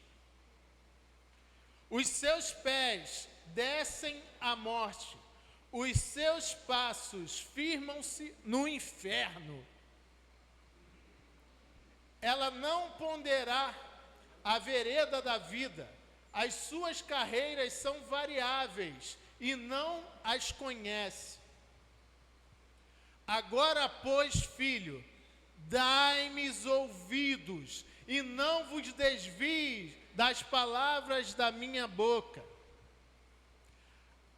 Os seus pés descem à morte, os seus passos firmam-se no inferno. Ela não ponderará a vereda da vida, as suas carreiras são variáveis e não as conhece. Agora, pois, filho, dai-me os ouvidos e não vos desvies das palavras da minha boca.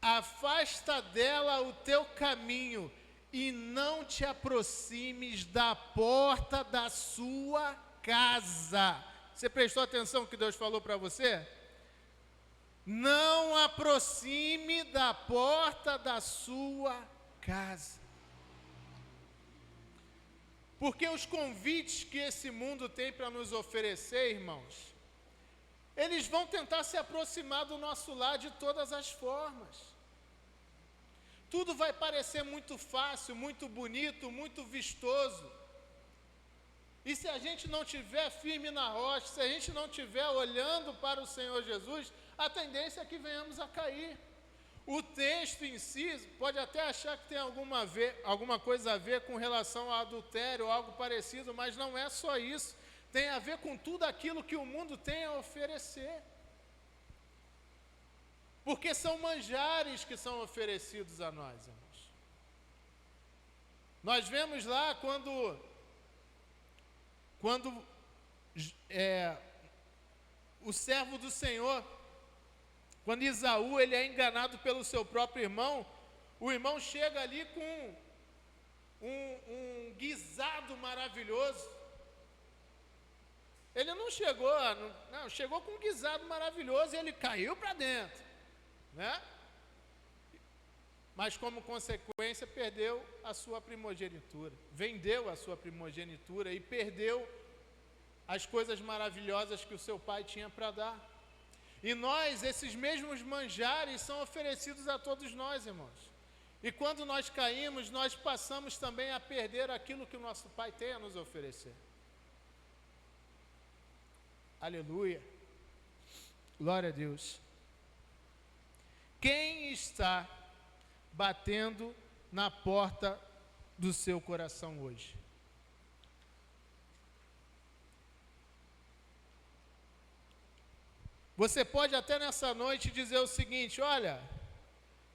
Afasta dela o teu caminho e não te aproximes da porta da sua casa. Você prestou atenção no que Deus falou para você? Não aproxime da porta da sua casa. Porque os convites que esse mundo tem para nos oferecer, irmãos, eles vão tentar se aproximar do nosso lar de todas as formas. Tudo vai parecer muito fácil, muito bonito, muito vistoso. E se a gente não estiver firme na rocha, se a gente não estiver olhando para o Senhor Jesus, a tendência é que venhamos a cair. O texto em si pode até achar que tem alguma coisa a ver com relação ao adultério ou algo parecido, mas não é só isso. Tem a ver com tudo aquilo que o mundo tem a oferecer. Porque são manjares que são oferecidos a nós, irmãos. Nós vemos lá quando o servo do Senhor, quando Esaú ele é enganado pelo seu próprio irmão, o irmão chega ali com um guisado maravilhoso. Ele não chegou, chegou com um guisado maravilhoso e ele caiu para dentro, né? Mas como consequência perdeu a sua primogenitura, vendeu a sua primogenitura e perdeu as coisas maravilhosas que o seu pai tinha para dar. E nós, esses mesmos manjares são oferecidos a todos nós, irmãos. E quando nós caímos, nós passamos também a perder aquilo que o nosso pai tem a nos oferecer. Aleluia. Glória a Deus. Quem está batendo na porta do seu coração hoje? Você pode até nessa noite dizer o seguinte: olha,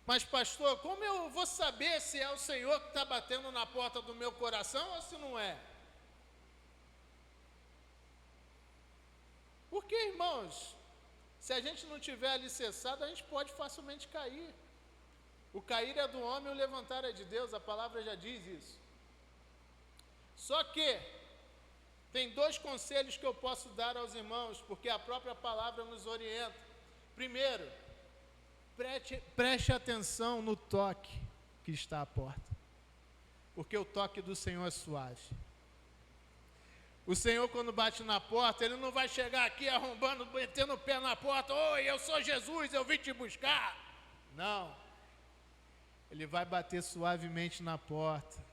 mas pastor, como eu vou saber se é o Senhor que está batendo na porta do meu coração ou se não é? Porque, irmãos, se a gente não tiver alicerçado, a gente pode facilmente cair. O cair é do homem, o levantar é de Deus, a palavra já diz isso. Só que tem 2 conselhos que eu posso dar aos irmãos, porque a própria palavra nos orienta. Primeiro, preste atenção no toque que está à porta, porque o toque do Senhor é suave. O Senhor, quando bate na porta, Ele não vai chegar aqui arrombando, metendo o pé na porta: oi, eu sou Jesus, eu vim te buscar. Não. Ele vai bater suavemente na porta.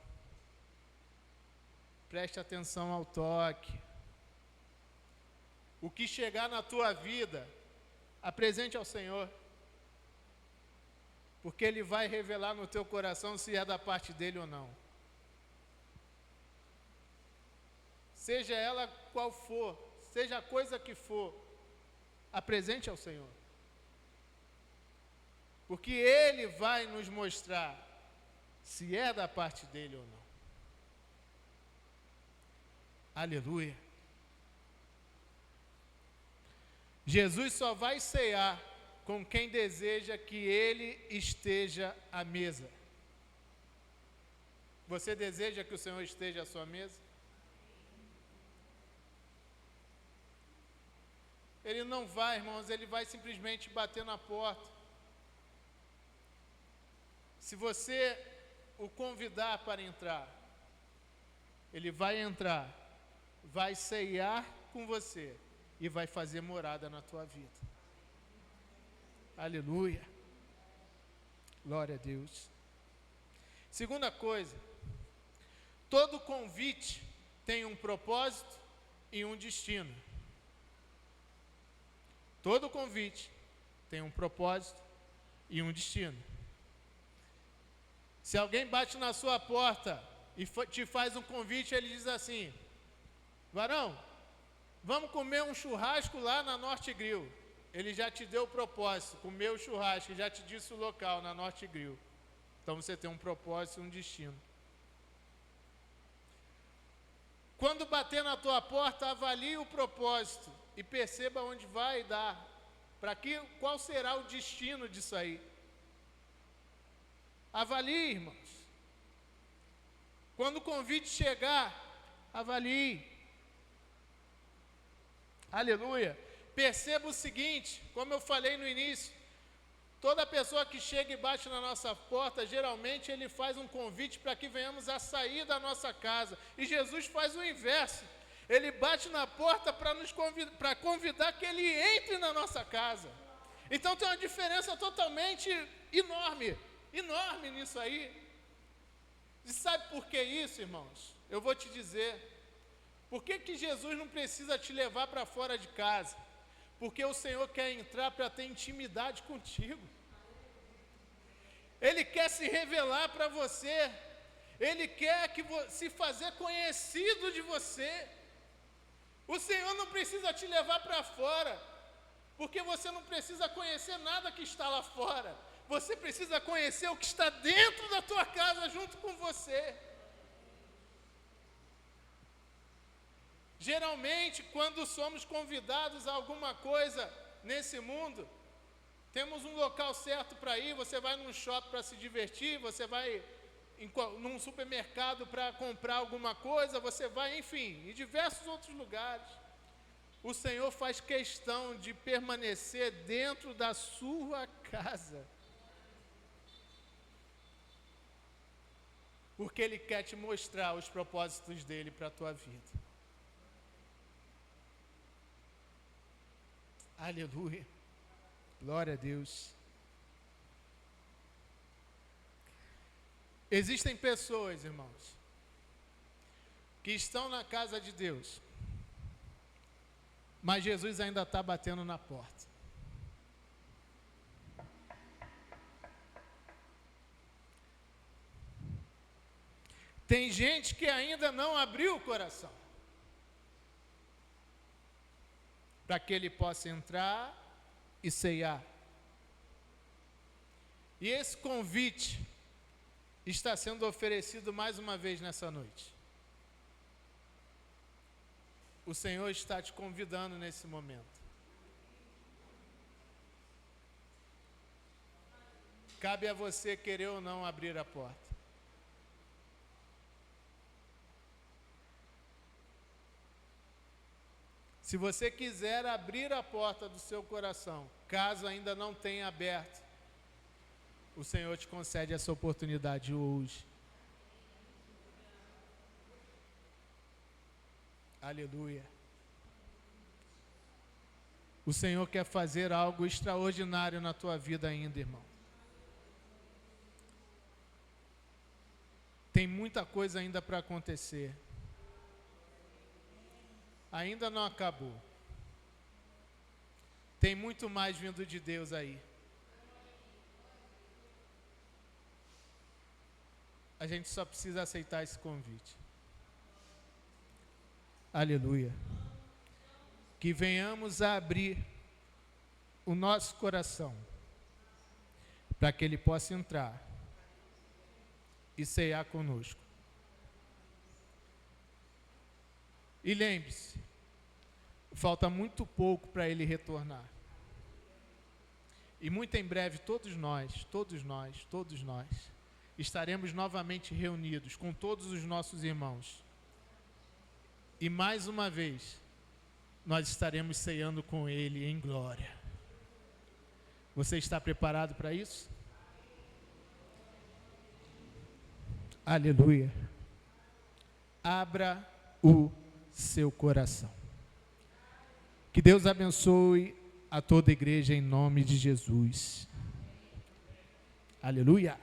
Preste atenção ao toque. O que chegar na tua vida, apresente ao Senhor. Porque Ele vai revelar no teu coração se é da parte dEle ou não. Seja ela qual for, seja a coisa que for, apresente ao Senhor. Porque Ele vai nos mostrar se é da parte dEle ou não. Aleluia. Jesus só vai cear com quem deseja que Ele esteja à mesa. Você deseja que o Senhor esteja à sua mesa? Ele não vai, irmãos, Ele vai simplesmente bater na porta. Se você o convidar para entrar, Ele vai entrar, vai ceiar com você e vai fazer morada na tua vida. Aleluia. Glória a Deus. Segunda coisa, todo convite tem um propósito e um destino. Todo convite tem um propósito e um destino. Se alguém bate na sua porta e te faz um convite, ele diz assim: varão, vamos comer um churrasco lá na Norte Grill. Ele já te deu o propósito, comer o churrasco, já te disse o local, na Norte Grill. Então você tem um propósito e um destino. Quando bater na tua porta, avalie o propósito e perceba onde vai dar. Qual será o destino disso aí? Avalie, irmãos. Quando o convite chegar, avalie. Aleluia. Perceba o seguinte, como eu falei no início, toda pessoa que chega e bate na nossa porta, geralmente ele faz um convite para que venhamos a sair da nossa casa. E Jesus faz o inverso. Ele bate na porta para convidar que ele entre na nossa casa. Então tem uma diferença totalmente enorme nisso aí. E sabe por que isso, irmãos? Eu vou te dizer. Por que Jesus não precisa te levar para fora de casa? Porque o Senhor quer entrar para ter intimidade contigo. Ele quer se revelar para você. Ele quer se fazer conhecido de você. O Senhor não precisa te levar para fora, porque você não precisa conhecer nada que está lá fora. Você precisa conhecer o que está dentro da tua casa junto com você. Geralmente, quando somos convidados a alguma coisa nesse mundo, temos um local certo para ir. Você vai num shopping para se divertir, você vai num supermercado para comprar alguma coisa, você vai, enfim, em diversos outros lugares. O Senhor faz questão de permanecer dentro da sua casa, porque Ele quer te mostrar os propósitos dEle para a tua vida. Aleluia, glória a Deus. Existem pessoas, irmãos, que estão na casa de Deus, mas Jesus ainda está batendo na porta. Tem gente que ainda não abriu o coração para que ele possa entrar e ceiar. E esse convite está sendo oferecido mais uma vez nessa noite. O Senhor está te convidando nesse momento. Cabe a você querer ou não abrir a porta. Se você quiser abrir a porta do seu coração, caso ainda não tenha aberto, o Senhor te concede essa oportunidade hoje. Aleluia. O Senhor quer fazer algo extraordinário na tua vida ainda, irmão. Tem muita coisa ainda para acontecer. Ainda não acabou. Tem muito mais vindo de Deus aí. A gente só precisa aceitar esse convite. Aleluia. Que venhamos a abrir o nosso coração para que Ele possa entrar e ceiar conosco. E lembre-se, falta muito pouco para Ele retornar. E muito em breve todos nós estaremos novamente reunidos com todos os nossos irmãos. E mais uma vez, nós estaremos ceando com Ele em glória. Você está preparado para isso? Aleluia. Abra o seu coração. Que Deus abençoe a toda a igreja em nome de Jesus. Aleluia.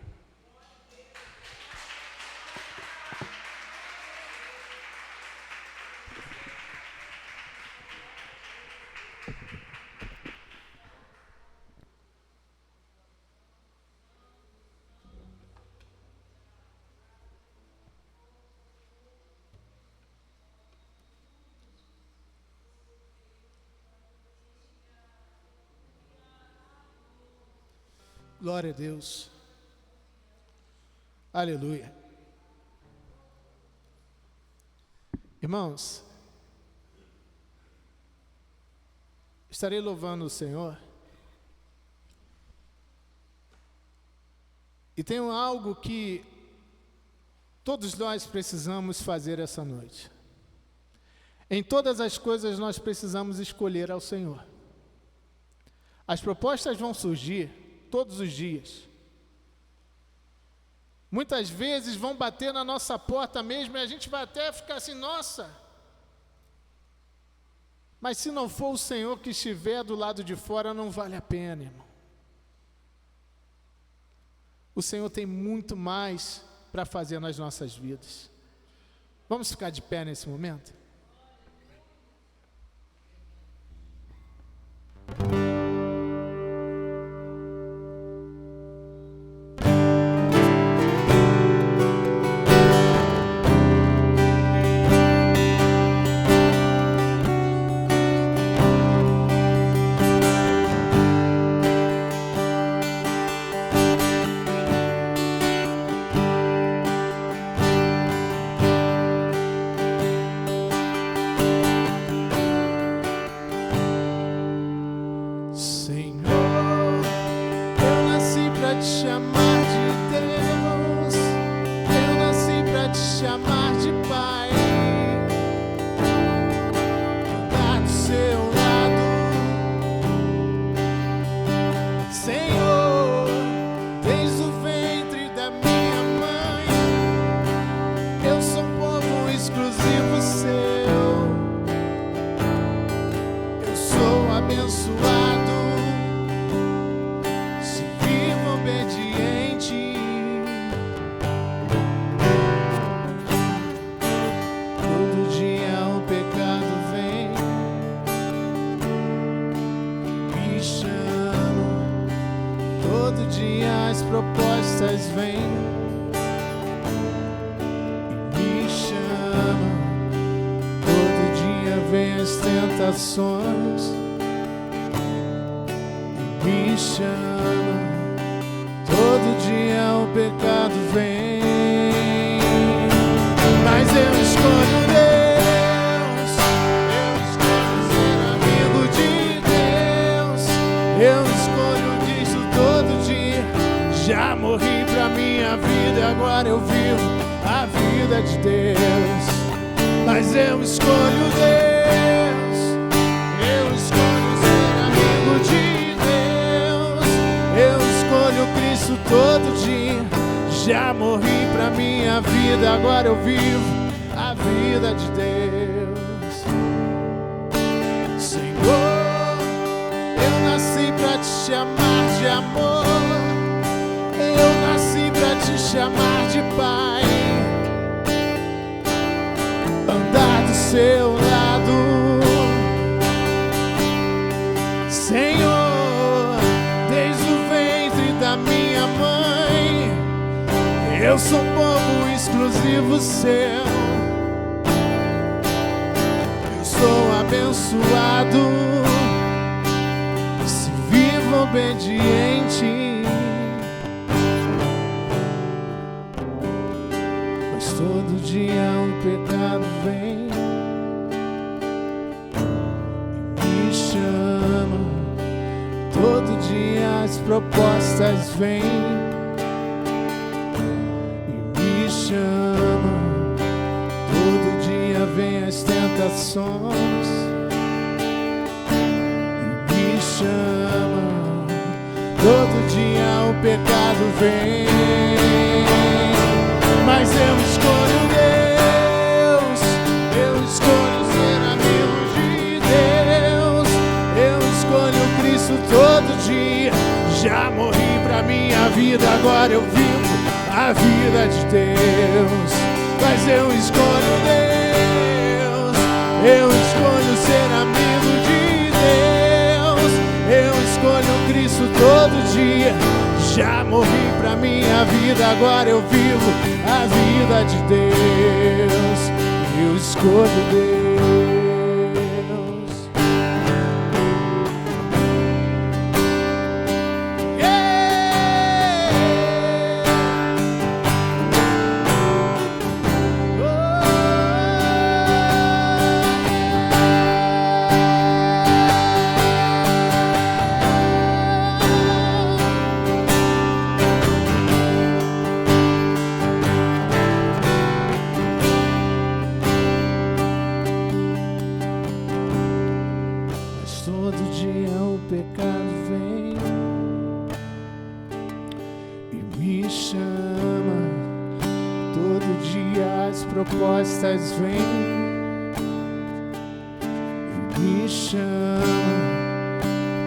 Glória a Deus. Aleluia. Irmãos, estarei louvando o Senhor. E tem algo que todos nós precisamos fazer essa noite. Em todas as coisas nós precisamos escolher ao Senhor. As propostas vão surgir todos os dias. Muitas vezes vão bater na nossa porta mesmo e a gente vai até ficar assim, nossa. Mas se não for o Senhor que estiver do lado de fora, não vale a pena, irmão. O Senhor tem muito mais para fazer nas nossas vidas. Vamos ficar de pé nesse momento? Propostas vêm e me chamam. Todo dia vem as tentações e me chamam. Todo dia o pecado vem, mas eu escolho Deus. Eu escolho ser amigo de Deus. Eu escolho disso todo dia. Já morri pra minha vida e agora eu vivo a vida de Deus. Mas eu escolho Deus. Eu escolho ser amigo de Deus. Eu escolho Cristo todo dia. Já morri pra minha vida, agora eu vivo a vida de Deus. Senhor, eu nasci pra te chamar de amor. Eu nasci pra te chamar de Pai, andar do seu lado. Senhor, desde o ventre da minha mãe, eu sou um povo exclusivo seu. Eu sou abençoado, se vivo obediente. Todo dia o pecado vem e me chama. Todo dia as propostas vêm e me chama. Todo dia vem as tentações e me chama. Todo dia o pecado vem, mas eu escolho Deus. Eu escolho ser amigo de Deus. Eu escolho Cristo todo dia. Já morri pra minha vida, agora eu vivo a vida de Deus. Mas eu escolho Deus. Eu escolho ser amigo de Deus. Eu escolho Cristo todo dia. Já morri pra minha vida, agora eu vivo a vida de Deus. Eu escolho Deus. Yeah! Todo dia as propostas vêm e me chamam.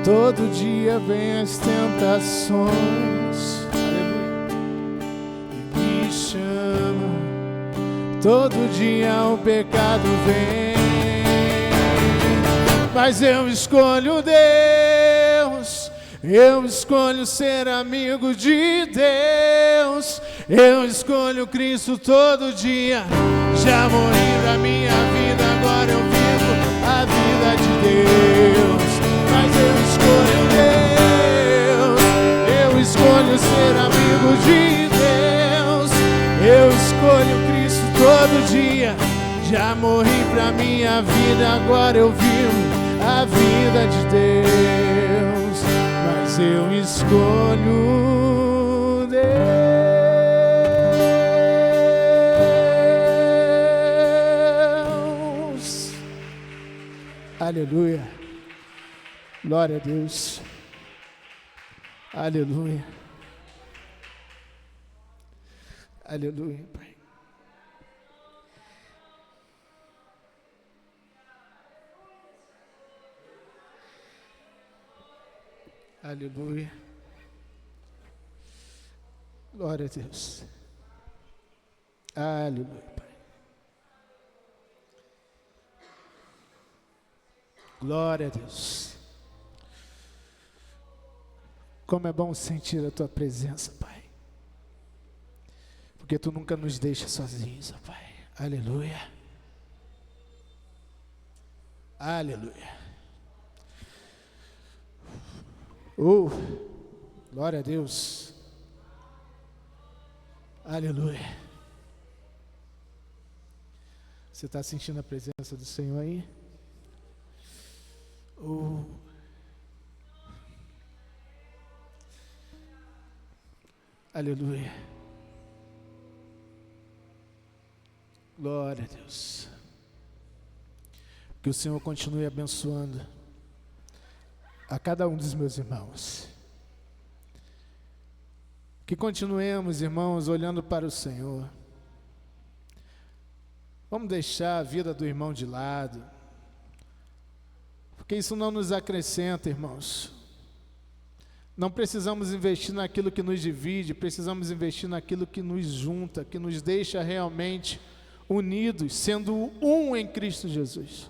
Todo dia vem as tentações, aleluia, e me chamam. Todo dia o pecado vem, mas eu escolho Deus. Eu escolho ser amigo de Deus. Eu escolho Cristo todo dia. Já morri pra minha vida, agora eu vivo a vida de Deus. Mas eu escolho Deus. Eu escolho ser amigo de Deus. Eu escolho Cristo todo dia. Já morri pra minha vida, agora eu vivo a vida de Deus. Mas eu escolho Deus. Aleluia. Glória a Deus. Aleluia. Aleluia, Pai. Aleluia. Glória a Deus. Aleluia, Pai. Glória a Deus. Como é bom sentir a Tua presença, Pai. Porque Tu nunca nos deixa sozinhos, ó Pai. Aleluia. Aleluia. Oh, glória a Deus. Aleluia. Você está sentindo a presença do Senhor aí? Oh. Aleluia. Glória a Deus. Que o Senhor continue abençoando a cada um dos meus irmãos. Que continuemos, irmãos, olhando para o Senhor. Vamos deixar a vida do irmão de lado, porque isso não nos acrescenta, irmãos. Não precisamos investir naquilo que nos divide, precisamos investir naquilo que nos junta, que nos deixa realmente unidos, sendo um em Cristo Jesus.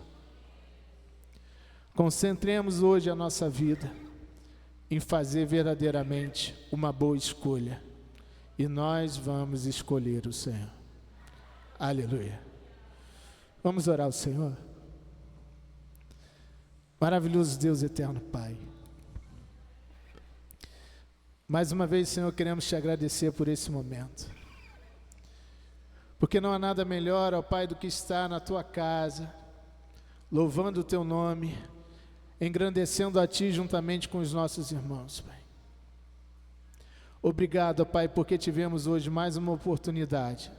Concentremos hoje a nossa vida em fazer verdadeiramente uma boa escolha. E nós vamos escolher o Senhor. Aleluia. Vamos orar ao Senhor. Maravilhoso Deus eterno Pai. Mais uma vez, Senhor, queremos te agradecer por esse momento. Porque não há nada melhor, ó Pai, do que estar na Tua casa, louvando o Teu nome, engrandecendo a Ti juntamente com os nossos irmãos, Pai. Obrigado, ó Pai, porque tivemos hoje mais uma oportunidade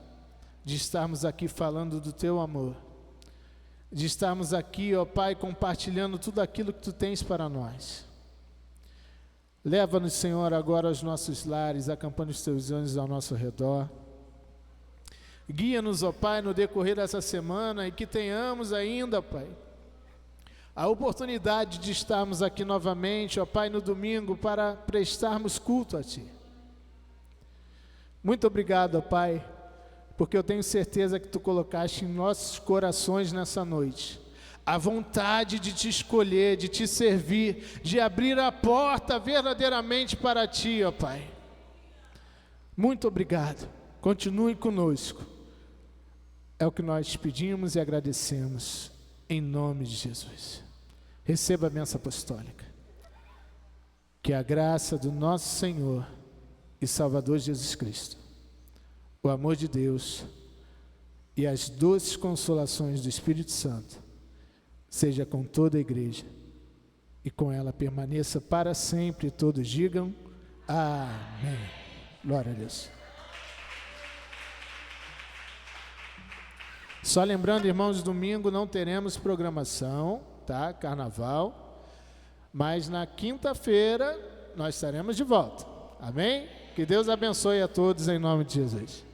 de estarmos aqui falando do Teu amor, de estarmos aqui, ó Pai, compartilhando tudo aquilo que Tu tens para nós. Leva-nos, Senhor, agora aos nossos lares, acampando os Teus anjos ao nosso redor. Guia-nos, ó Pai, no decorrer dessa semana e que tenhamos ainda, Pai, a oportunidade de estarmos aqui novamente, ó Pai, no domingo para prestarmos culto a Ti. Muito obrigado, ó Pai, porque eu tenho certeza que Tu colocaste em nossos corações nessa noite a vontade de Te escolher, de Te servir, de abrir a porta verdadeiramente para Ti, ó Pai. Muito obrigado. Continue conosco. É o que nós te pedimos e agradecemos, em nome de Jesus. Receba a bênção apostólica. Que a graça do nosso Senhor e Salvador Jesus Cristo, o amor de Deus e as doces consolações do Espírito Santo seja com toda a igreja e com ela permaneça para sempre. Todos digam amém. Glória a Deus. Só lembrando, irmãos, domingo não teremos programação, tá? Carnaval. Mas na quinta-feira nós estaremos de volta. Amém? Que Deus abençoe a todos em nome de Jesus.